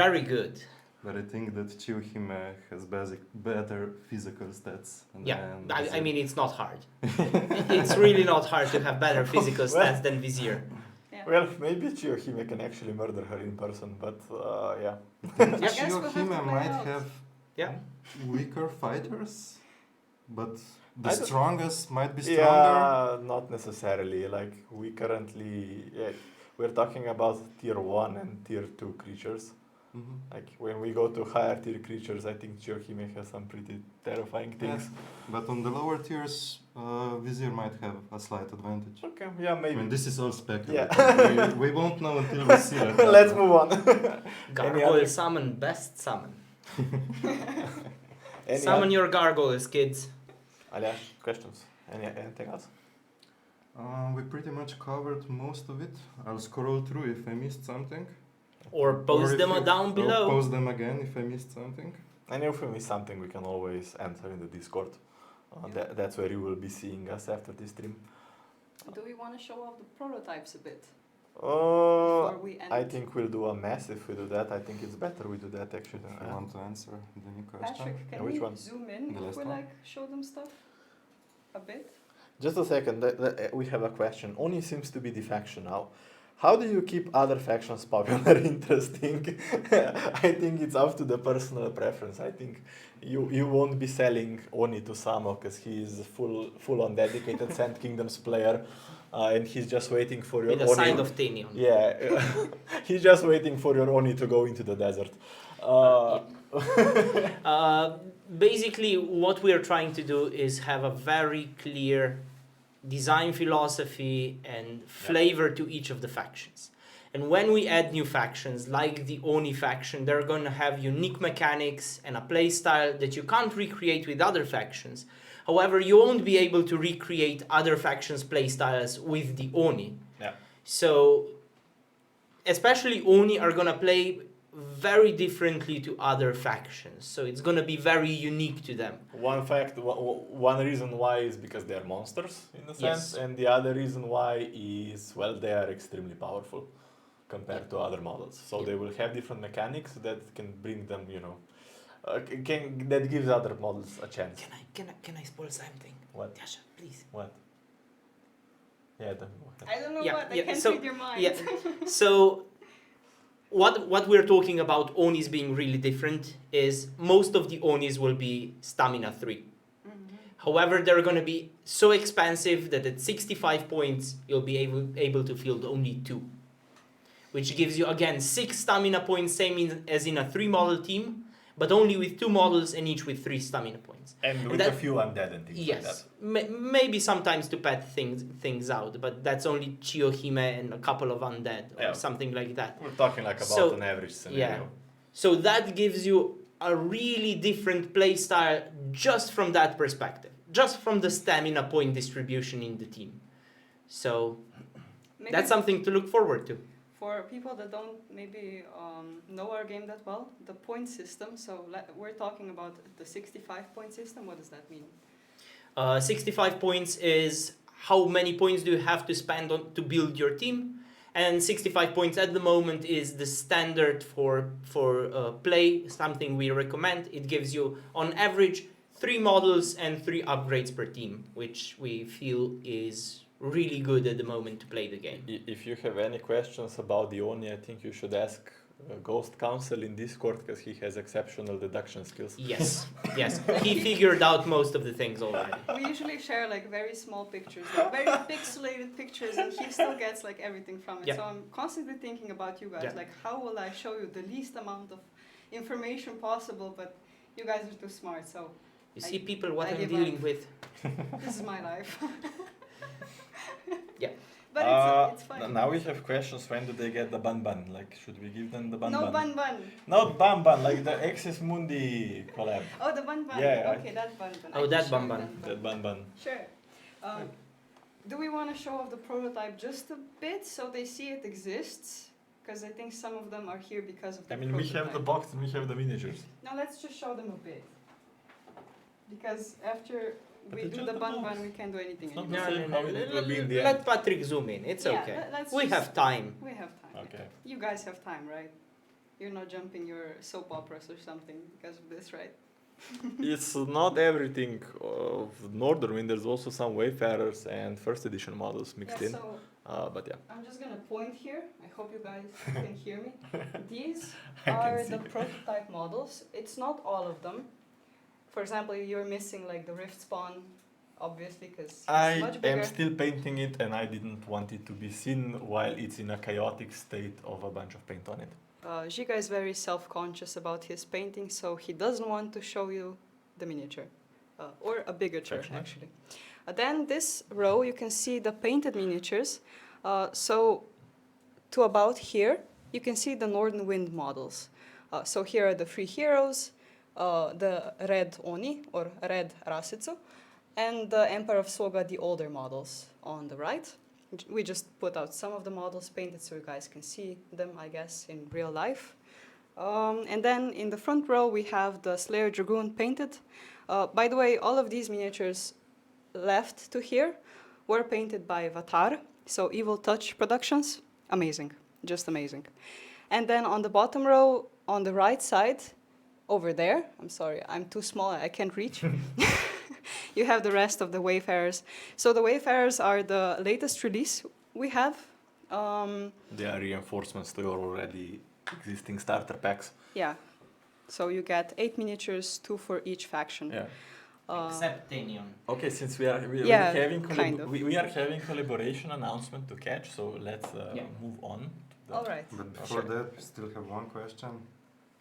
S3: Very good.
S5: But I think that Chiyohime has better physical stats.
S3: Yeah,
S5: than
S3: I
S5: Vizier.
S3: mean, it's not hard. It's really not hard to have better physical stats than Vizier.
S4: Yeah.
S2: Well, maybe Chiyohime can actually murder her in person, but yeah.
S4: I guess we'll have to
S5: Chiyohime
S4: play
S5: might
S4: out.
S5: have
S3: Yeah.
S5: weaker fighters, but the
S2: I don't-
S5: strongest might be stronger.
S2: Yeah, not necessarily. Like we currently, we're talking about tier 1 and tier 2 creatures.
S5: Mhm.
S2: Like when we go to higher tier creatures, I think Chiyohime has some pretty terrifying things.
S5: But on the lower tiers, Vizier might have a slight advantage.
S2: Okay, yeah,
S5: I
S2: maybe.
S5: mean, this is all speculative.
S2: Yeah.
S5: we won't know until we see it.
S2: Let's move on.
S3: Gargoyle
S2: other-
S3: summon, best summon.
S2: Any
S3: Summon your gargoyles, kids.
S2: Aljaž, questions? Anything else?
S5: We pretty much covered most of it. I'll scroll through if I missed something.
S3: Or post
S5: if
S3: them
S5: you-
S3: down
S5: or
S3: below.
S5: Post them again if I missed something.
S2: And if we miss something, we can always enter in the Discord. That's where you will be seeing us after this stream.
S4: Do we want to show off the prototypes a bit
S2: Uh,
S4: before we end?
S2: I think we'll do a mess if we do that. I think it's better we do that actually.
S5: If you want to answer the new question.
S4: Patrick,
S2: Yeah,
S4: can
S2: which
S4: we
S2: one?
S4: zoom in
S5: The
S4: if
S5: last
S4: we
S5: one.
S4: like show them stuff a bit?
S2: Just a second, we have a question. Oni seems to be the faction now. How do you keep other factions popular interesting? I think it's up to the personal preference. I think you won't be selling Oni to Samo because he is full on dedicated Sand Kingdoms player, and he's just waiting for your
S3: With a
S2: Oni.
S3: sign of Tinion.
S2: Yeah, he's just waiting for your Oni to go into the desert.
S3: Basically, what we are trying to do is have a very clear design philosophy and flavor to each of the factions. And when we add new factions, like the Oni faction, they're going to have unique mechanics and a playstyle that you can't recreate with other factions. However, you won't be able to recreate other factions' playstyles with the Oni.
S2: Yeah.
S3: So, especially Oni are going to play very differently to other factions. So it's going to be very unique to them.
S2: One reason why is because they are monsters in a sense,
S3: Yes.
S2: and the other reason why is, well, they are extremely powerful compared to other models. So
S3: Yeah.
S2: they will have different mechanics that can bring them, that gives other models a chance.
S3: Can I spoil something?
S2: What?
S3: Tasha, please.
S2: What? Yeah, go ahead.
S4: I don't know
S3: Yeah,
S4: what, I
S3: yeah,
S4: can't
S3: so-
S4: read your mind.
S3: Yeah. So what we're talking about Onis being really different is most of the Onis will be stamina 3.
S4: Mhm.
S3: However, they're going to be so expensive that at 65 points you'll be able to field only 2. Which gives you again 6 stamina points, as in a 3 model team, but only with 2 models and each with 3 stamina points.
S2: And with
S3: that-
S2: a few undead and things like that.
S3: Yes, maybe sometimes to pad things out, but that's only Chiyohime and a couple of undead or
S2: Yeah.
S3: something like that.
S2: We're talking like about
S3: So-
S2: an average scenario.
S3: So that gives you a really different playstyle just from that perspective, just from the stamina point distribution in the team. So
S4: Maybe
S3: that's something to look forward to.
S4: For people that don't maybe know our game that well, the point system, so we're talking about the 65 point system. What does that mean?
S3: 65 points is how many points do you have to spend on to build your team, and 65 points at the moment is the standard for play, something we recommend. It gives you on average 3 models and 3 upgrades per team, which we feel is really good at the moment to play the game.
S2: If you have any questions about the Oni, I think you should ask Ghost Council in Discord, because he has exceptional deduction skills.
S3: Yes, yes. He figured out most of the things already.
S4: We usually share like very small pictures, like very pixelated pictures, and he still gets like everything from it.
S3: Yeah.
S4: So I'm constantly thinking about you guys,
S3: Yeah.
S4: like how will I show you the least amount of information possible, but you guys are too smart, so
S3: You see, people, what
S4: I
S3: I'm
S4: give
S3: dealing
S4: up.
S3: with.
S4: this is my life.
S3: Yeah.
S4: But it's fun.
S2: Now we have questions. When do they get the bun? Like, should we give them the bun?
S4: No bun.
S2: Not bun, like the Axis Mundi collab.
S4: Oh, the bun.
S2: Yeah,
S4: Okay, that bun.
S3: Oh, that bun.
S2: That bun.
S4: Sure. Do we want to show off the prototype just a bit so they see it exists? Because I think some of them are here because of the
S2: I mean,
S4: prototype.
S2: we have the box and we have the miniatures.
S4: Now let's just show them a bit. Because after
S2: But
S4: we
S2: it's
S4: do
S2: just
S4: the
S2: the
S4: bun,
S2: box.
S4: we can't do anything
S2: It's not
S4: anymore.
S2: the same how it will be in the end.
S3: Let Patrick zoom in. It's
S4: Yeah,
S3: okay.
S4: let's
S3: We
S4: just-
S3: have time.
S4: We have time.
S2: Okay.
S4: You guys have time, right? You're not jumping your soap operas or something because of this, right?
S2: It's not everything of Northern. There's also some Wayfarers and first edition models mixed
S4: Yeah,
S2: in.
S4: so
S2: But yeah.
S4: I'm just gonna point here. I hope you guys can hear me. These
S2: I can
S4: are
S2: see.
S4: the prototype models. It's not all of them. For example, you're missing like the Rift Spawn, obviously, because it's
S2: I
S4: much bigger.
S2: am still painting it, and I didn't want it to be seen while it's in a chaotic state of a bunch of paint on it.
S4: Giga is very self-conscious about his painting, so he doesn't want to show you the miniature, or a bigger church,
S2: Excellent.
S4: actually. Then this row, you can see the painted miniatures. So to about here, you can see the Northern Wind models. So here are the 3 heroes, the Red Oni, or Red Rasitsu, and the Emperor of Soga, the older models on the right. We just put out some of the models painted so you guys can see them, I guess, in real life. And then in the front row, we have the Slayer Dragoon painted. By the way, all of these miniatures left to here were painted by Vatar, so Evil Touch Productions. Amazing, just amazing. And then on the bottom row, on the right side, over there, I'm sorry, I'm too small, I can't reach. You have the rest of the Wayfarers. So the Wayfarers are the latest release we have.
S2: They are reinforcements to your already existing starter packs.
S4: Yeah. So you get 8 miniatures, 2 for each faction.
S2: Yeah.
S3: Except Tenion.
S2: Okay, since we are
S4: Yeah,
S2: having
S4: kind of.
S2: we are having collaboration announcement to catch, so let's
S3: Yeah.
S2: move on. to
S4: All right.
S5: But before that, we still have one question.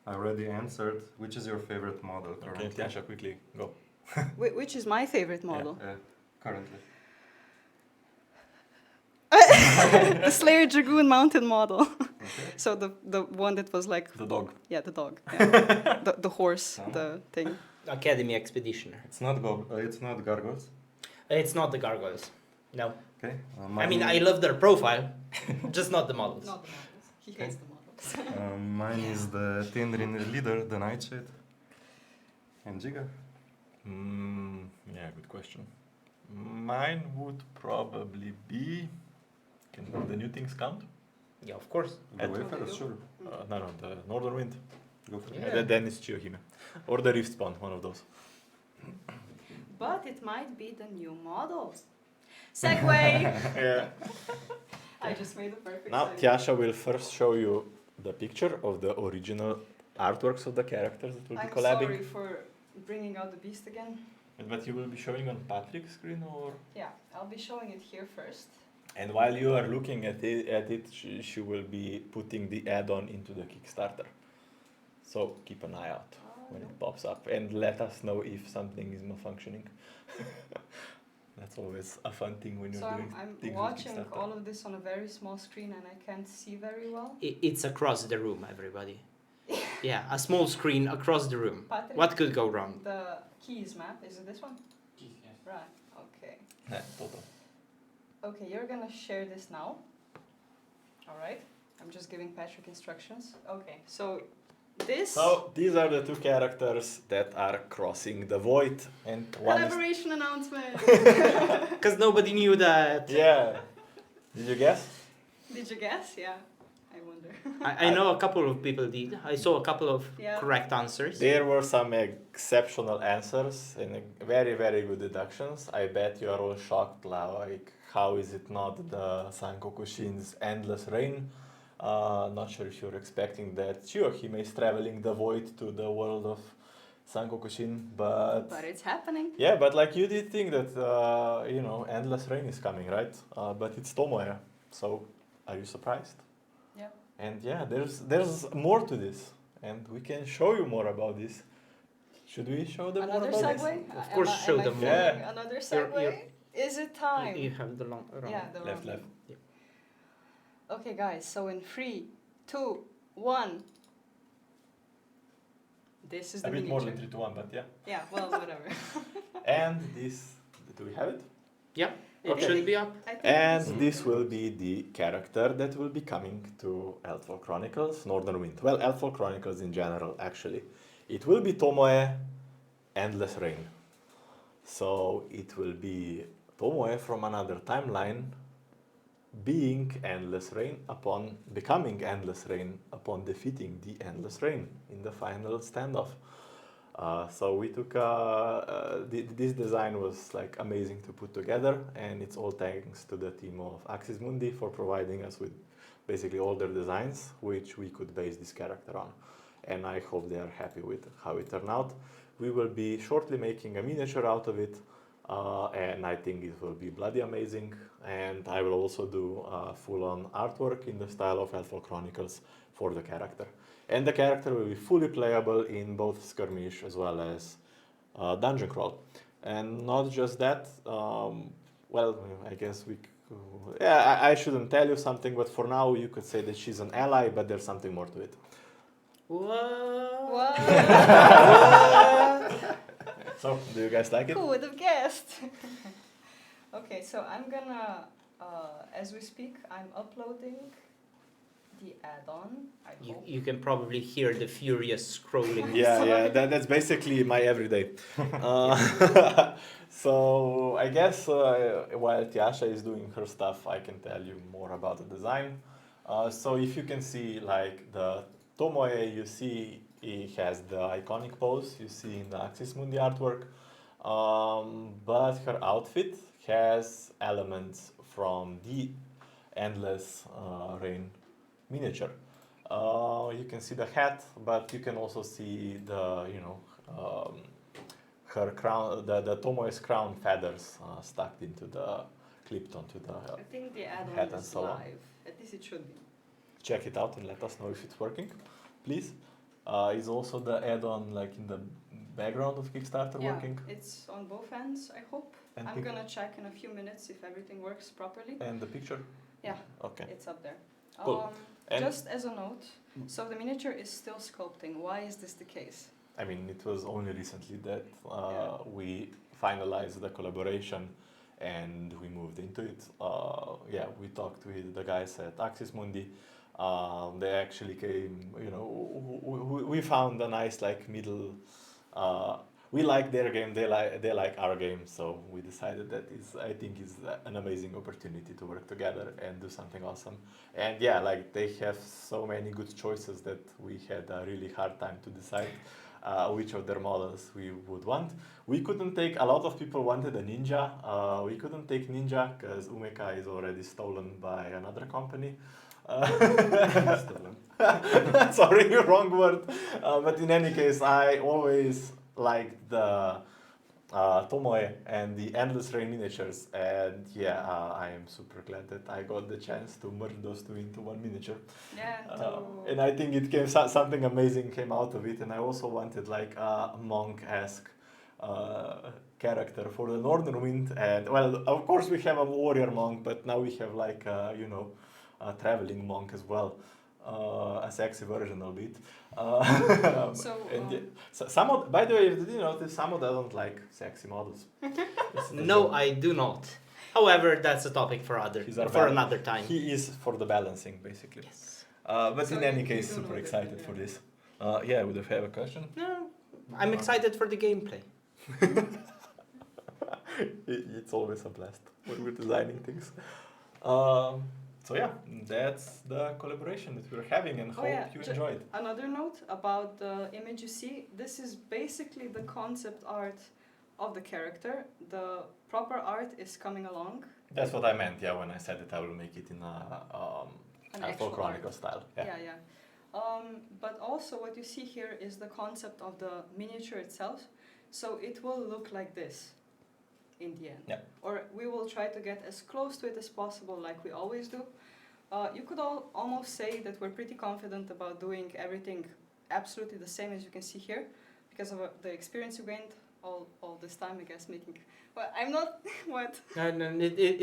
S5: I already answered. Which is your favorite model
S2: Okay,
S5: currently?
S2: Tiasha, quickly go.
S4: Which is my favorite model?
S5: Currently.
S4: The Slayer Dragoon mounted model.
S5: Okay.
S4: So the one that was like,
S2: The dog.
S4: yeah, the dog. Yeah. the horse,
S5: Oh.
S4: the thing.
S3: Academy Expeditioner.
S5: It's not Gargoyles.
S3: It's not the gargoyles. No.
S5: Okay.
S3: I mean, I love their profile, just not the models.
S4: Not the models. He hates the models.
S5: Mine is the Tenrin leader, the Nightshade. And Giga.
S2: Yeah, good question. Mine would probably be. Can the new things count?
S3: Yeah, of course.
S5: The
S2: At-
S5: Wayfarers, sure.
S2: No, the Northern Wind.
S5: Go for it.
S3: Yeah.
S2: Then it's Chiyohime. Or the Rift Spawn, one of those.
S4: But it might be the new model. Segway!
S2: Yeah.
S4: I just made a perfect
S2: Now,
S4: segue.
S2: Tiasha will first show you the picture of the original artworks of the characters that will be
S4: I'm
S2: collabing.
S4: sorry for bringing out the beast again.
S2: But you will be showing on Patrick's screen, or?
S4: Yeah, I'll be showing it here first.
S2: And while you are looking at it, she will be putting the add-on into the Kickstarter. So keep an eye out when it pops up, and let us know if something is malfunctioning. That's always a fun thing when you're
S4: So
S2: doing
S4: I'm
S2: things with
S4: watching
S2: Kickstarter.
S4: all of this on a very small screen and I can't see very well.
S3: It's across the room, everybody. Yeah, a small screen across the room.
S4: Patrick,
S3: What could go wrong?
S4: the keys map, is it this one? Right, okay.
S2: Yeah, total.
S4: Okay, you're gonna share this now. Alright. I'm just giving Patrick instructions. Okay, so this
S2: So these are the two characters that are crossing the void, and one is
S4: collaboration announcement.
S3: Because nobody knew that.
S2: yeah. Did you guess?
S4: Did you guess? Yeah, I wonder.
S3: I know a couple of people did. I saw a couple of
S4: Yeah.
S3: correct answers.
S2: There were some exceptional answers and very, very good deductions. I bet you are all shocked, like, how is it not the Sankoku Shin's Endless Rain? Not sure if you're expecting that. Sure, he is traveling the void to the world of Sankoku Shin, but
S4: It's happening.
S2: yeah, but like you did think that, Endless Rain is coming, right? But it's Tomoe, so are you surprised?
S4: Yeah.
S2: And yeah, there's more to this, and we can show you more about this. Should we show them
S4: Another
S2: more about
S4: segue?
S2: this?
S3: Of course, show them
S2: more. Yeah.
S4: Another
S3: You're-
S4: segue? Is it time?
S3: You have the long.
S4: Yeah, the
S2: Left,
S4: wrong
S2: left.
S4: one. Okay, guys, so in 3, 2, 1. This is
S2: A
S4: the
S2: bit more than
S4: miniature.
S2: 3 to 1, but yeah.
S4: Yeah, well, whatever.
S2: And this, do we have it?
S3: Yeah, it
S2: Okay.
S3: should be up.
S4: I think
S2: And
S4: this-
S2: this will be the character that will be coming to Eldfall Chronicles Northern Wind. Well, Eldfall Chronicles in general, actually. It will be Tomoe Endless Rain. So it will be Tomoe from another timeline being Endless Rain upon becoming Endless Rain upon defeating the Endless Rain in the final standoff. So we took this design was like amazing to put together, and it's all thanks to the team of Axis Mundi for providing us with basically all their designs, which we could base this character on. And I hope they are happy with how it turned out. We will be shortly making a miniature out of it, and I think it will be bloody amazing. And I will also do full-on artwork in the style of Eldfall Chronicles for the character. And the character will be fully playable in both skirmish as well as dungeon crawl. And not just that, I guess I shouldn't tell you something, but for now you could say that she's an ally, but there's something more to it.
S3: What?
S4: What?
S2: So, do you guys like it?
S4: Who would have guessed? Okay, so I'm gonna, as we speak, I'm uploading the add-on. I hope.
S3: You can probably hear the furious scrolling.
S2: Yeah, that's basically my everyday. So I guess while Tiasha is doing her stuff, I can tell you more about the design. So if you can see, like, the Tomoe, you see he has the iconic pose you see in the Axis Mundi artwork, but her outfit has elements from the Endless Rain miniature. You can see the hat, but you can also see the, her crown, the Tomoe's crown feathers stuck into the, clipped onto the
S4: I think the
S2: hat
S4: add-on
S2: and
S4: is
S2: so on.
S4: live. At least it should be.
S2: Check it out and let us know if it's working, please. Is also the add-on, like, in the background of Kickstarter
S4: Yeah,
S2: working?
S4: it's on both ends, I hope.
S2: And
S4: I'm
S2: pic-
S4: gonna check in a few minutes if everything works properly.
S2: And the picture?
S4: Yeah,
S2: Okay.
S4: it's up there.
S2: Cool. And-
S4: Just as a note, so the miniature is still sculpting. Why is this the case?
S2: I mean, it was only recently that
S4: Yeah.
S2: we finalized the collaboration and we moved into it. We talked with the guys at Axis Mundi. They actually came, we found a nice, like, middle. We like their game, they like our game, so we decided that I think is an amazing opportunity to work together and do something awesome. And yeah, like, they have so many good choices that we had a really hard time to decide which of their models we would want. We couldn't take, a lot of people wanted a ninja. We couldn't take ninja because Umeka is already stolen by another company. Sorry, wrong word. But in any case, I always liked the Tomoe and the Endless Rain miniatures, and I am super glad that I got the chance to merge those two into one miniature.
S4: Yeah,
S2: And I think it came something amazing came out of it, and I also wanted, like, a monk-esque character for the Northern Wind. And well, of course we have a warrior monk, but now we have, like, a traveling monk as well. A sexy version of it. By the way, did you notice Samo doesn't like sexy models?
S3: No, I do not. However, that's a topic for
S2: He's our
S3: for
S2: balance.
S3: another time.
S2: He is for the balancing, basically.
S3: Yes.
S2: But
S4: So
S2: in any
S4: you
S2: case,
S4: don't know
S2: super
S4: that,
S2: excited
S4: yeah.
S2: for this. Yeah, would have a question?
S3: No, I'm excited for the gameplay.
S2: It's always a blast when we're designing things. So yeah, that's the collaboration that we're having, and
S4: Oh,
S2: hope
S4: yeah,
S2: you enjoyed.
S4: Another note about the image you see, this is basically the concept art of the character. The proper art is coming along.
S2: That's what I meant, yeah, when I said that I will make it in a
S4: An
S2: Eldfall
S4: actual
S2: Chronicles
S4: art.
S2: style.
S4: Yeah. But also what you see here is the concept of the miniature itself. So it will look like this in the end.
S2: Yeah.
S4: Or we will try to get as close to it as possible like we always do. You could almost say that we're pretty confident about doing everything absolutely the same as you can see here because of the experience you gained all this time, I guess, making... Well, I'm not... What?
S3: No,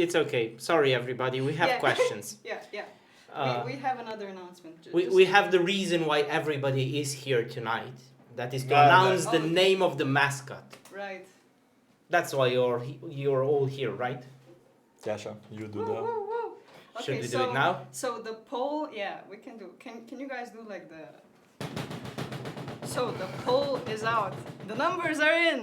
S3: it's okay. Sorry, everybody. We have
S4: Yeah.
S3: questions.
S4: Yeah. We have another announcement.
S3: We have the reason why everybody is here tonight. That is to
S2: Yeah,
S3: announce the
S4: Oh.
S3: name of the mascot.
S4: Right.
S3: That's why you're all here, right?
S2: Tasha, you do
S4: Woo,
S2: the...
S4: woo, woo.
S3: Should
S4: Okay,
S3: we do it now?
S4: So the poll, yeah, we can do. Can you guys do like the... So the poll is out. The numbers are in.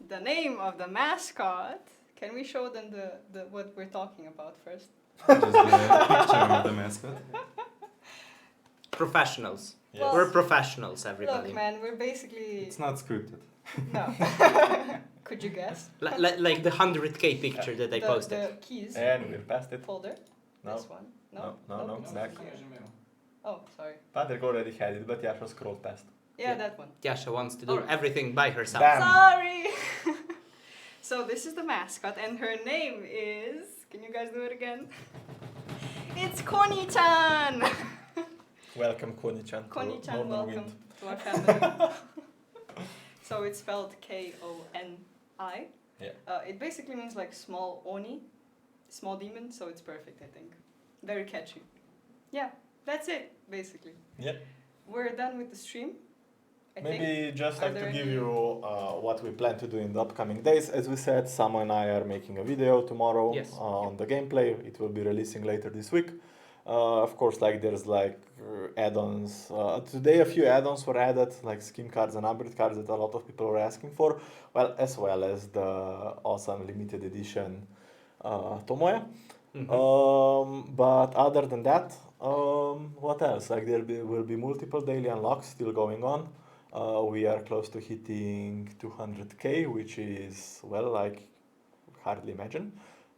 S4: The name of the mascot. Can we show them the what we're talking about first?
S5: Just the picture of the mascot.
S3: Professionals.
S2: Yes.
S3: We're professionals, everybody.
S4: Look, man, we're basically...
S5: It's not scripted.
S4: No. Could you guess?
S3: Like the 100K picture that I posted.
S4: The keys
S2: And we're past it.
S4: folder.
S2: No.
S4: This one. No.
S2: No,
S4: it's
S2: back.
S4: not here. Oh, sorry.
S2: Patrick already had it, but Tasha scrolled past.
S4: Yeah, that one.
S3: Yasha wants to do
S4: Alright.
S3: everything by herself.
S2: Bam.
S4: Sorry. So this is the mascot, and her name is. Can you guys do it again? It's Koni-chan.
S2: Welcome, Koni-chan. to
S4: Koni-chan,
S2: Northern
S4: welcome
S2: Wind.
S4: to our family. So it's spelled Koni.
S2: Yeah.
S4: It basically means like small oni, small demon. So it's perfect, I think. Very catchy. Yeah, that's it basically.
S2: Yeah.
S4: We're done with the stream. I think.
S2: Maybe just
S4: Are
S2: like to
S4: there
S2: give
S4: any-
S2: you what we plan to do in the upcoming days. As we said, Samo and I are making a video tomorrow
S3: Yes.
S2: on the gameplay. It will be releasing later this week. Of course, like there's like add-ons. Today a few add-ons were added, like skin cards and upgrade cards that a lot of people were asking for. Well as the awesome limited edition Tomoya. But other than that, what else? Like will be multiple daily unlocks still going on. We are close to hitting 200k, which is, well, like hardly imagine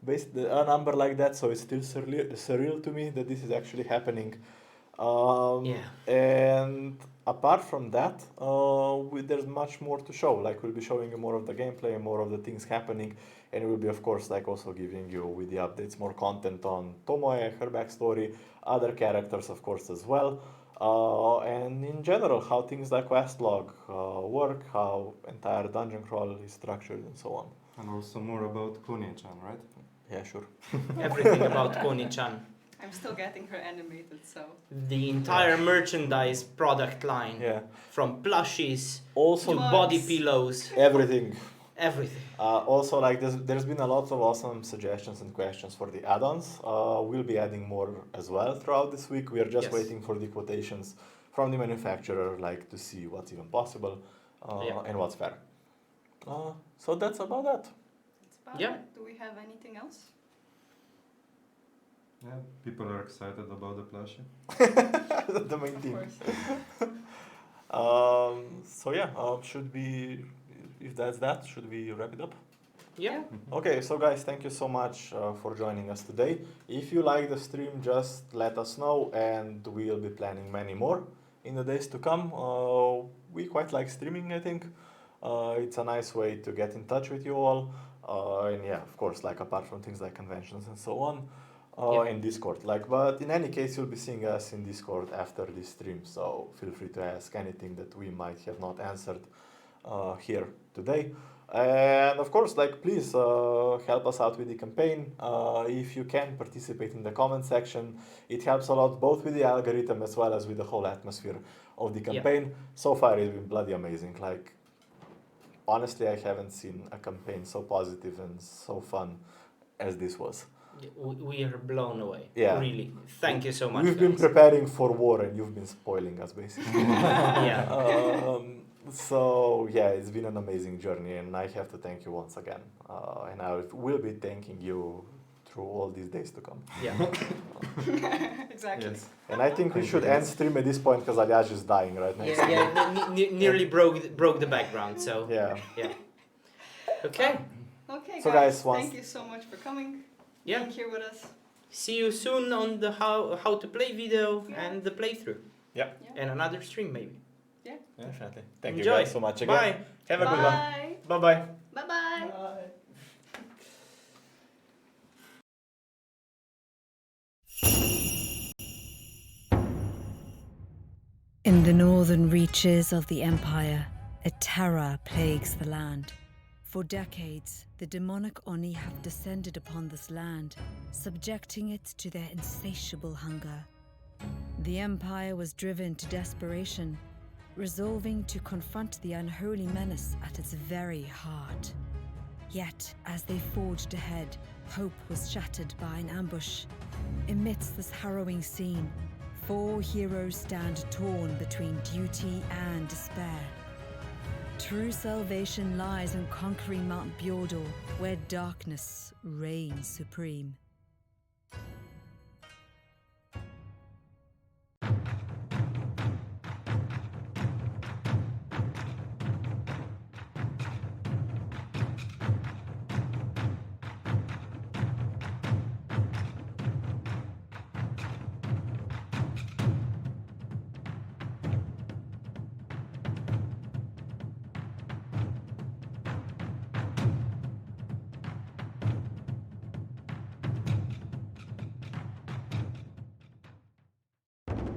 S2: a number like that. So it's still surreal to me that this is actually happening. And apart from that, there's much more to show. Like we'll be showing you more of the gameplay, more of the things happening, and we'll be of course like also giving you with the updates more content on Tomoe, her backstory, other characters of course as well, and in general how things like quest log work, how entire dungeon crawl is structured, and so on.
S5: And also more about Kuni-chan, right?
S2: Yeah, sure.
S3: Everything about Koni-chan.
S4: I'm still getting her animated, so.
S3: The entire merchandise product line.
S2: Yeah.
S3: From plushies
S2: Also,
S3: to
S4: Mugs.
S3: body pillows.
S2: everything.
S3: Everything.
S2: Also, like there's been a lot of awesome suggestions and questions for the add-ons. We'll be adding more as well throughout this week. We are just
S3: Yes.
S2: waiting for the quotations from the manufacturer, like to see what's even possible and what's fair. So that's about that.
S4: That's about
S3: Yeah.
S4: it. Do we have anything else?
S5: Yeah, people are excited about the plushie.
S2: The main
S4: Of
S2: thing.
S4: course.
S2: So yeah, should we? If that's that, should we wrap it up?
S3: Yeah.
S2: Okay, so guys, thank you so much for joining us today. If you like the stream, just let us know, and we'll be planning many more in the days to come. We quite like streaming, I think. It's a nice way to get in touch with you all. And yeah, of course, like apart from things like conventions and so on, in Discord. But in any case, you'll be seeing us in Discord after this stream, so feel free to ask anything that we might have not answered here today. And of course, please help us out with the campaign. If you can participate in the comment section, it helps a lot both with the algorithm as well as with the whole atmosphere of the campaign. So far, it's been bloody amazing. Honestly, I haven't seen a campaign so positive and so fun as this was.
S3: We are blown away.
S2: Yeah.
S3: Really. Thank you so much.
S2: We've been
S3: guys.
S2: preparing for war, and you've been spoiling us, basically.
S3: Yeah.
S2: So yeah, it's been an amazing journey, and I have to thank you once again. And I will be thanking you through all these days to come.
S3: Yeah.
S4: Exactly.
S2: Yes. And I think we should end stream at this point because Aliaj is dying right now.
S3: Nearly broke the background. So
S2: Yeah.
S3: yeah. Okay.
S4: Okay,
S2: So
S4: guys,
S2: guys, once-
S4: thank you so much for coming.
S3: Yeah.
S4: Being here with us.
S3: See you soon on the how to play video
S4: Yeah.
S3: and the playthrough.
S2: Yeah.
S4: Yeah.
S3: And another stream maybe.
S2: Definitely. Thank
S3: Enjoy.
S2: you guys so much again.
S3: Bye.
S2: Have a good one.
S4: Bye.
S2: Bye bye.
S4: Bye-bye.
S1: In the northern reaches of the Empire, a terror plagues the land. For decades, the demonic Oni have descended upon this land, subjecting it to their insatiable hunger. The Empire was driven to desperation, resolving to confront the unholy menace at its very heart. Yet, as they forged ahead, hope was shattered by an ambush. Amidst this harrowing scene, 4 heroes stand torn between duty and despair. True salvation lies in conquering Mount Bjordor, where darkness reigns supreme.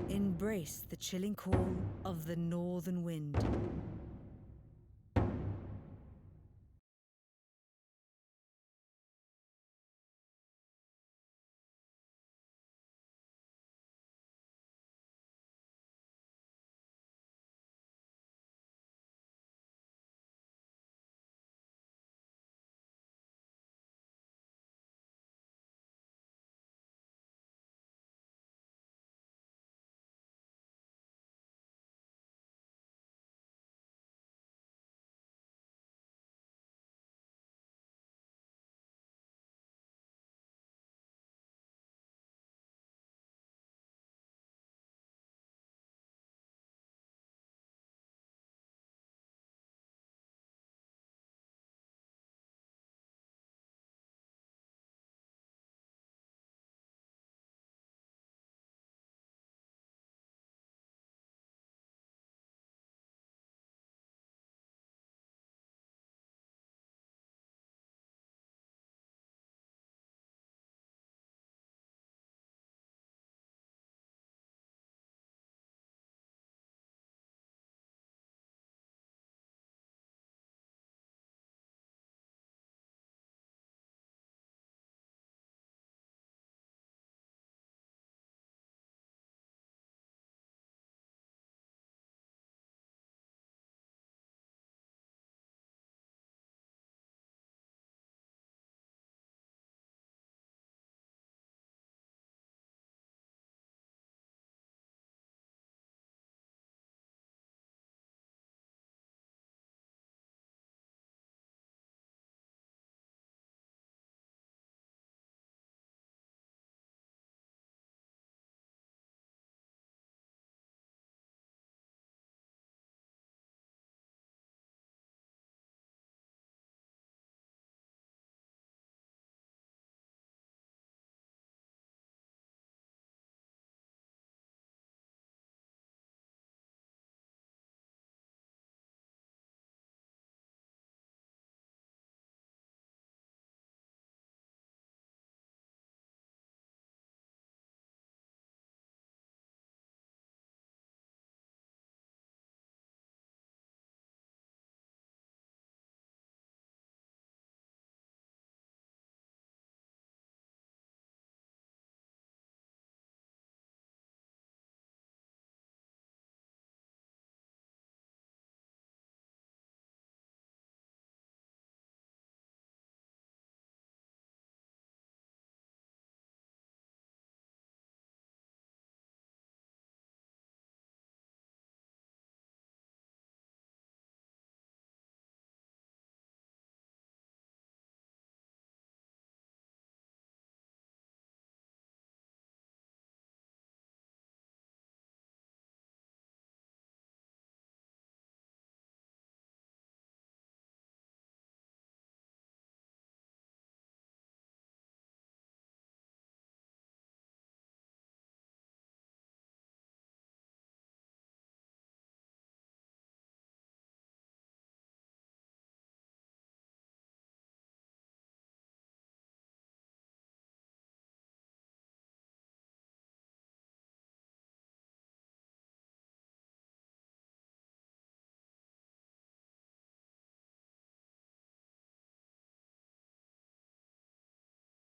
S1: Embrace the chilling call of the northern wind.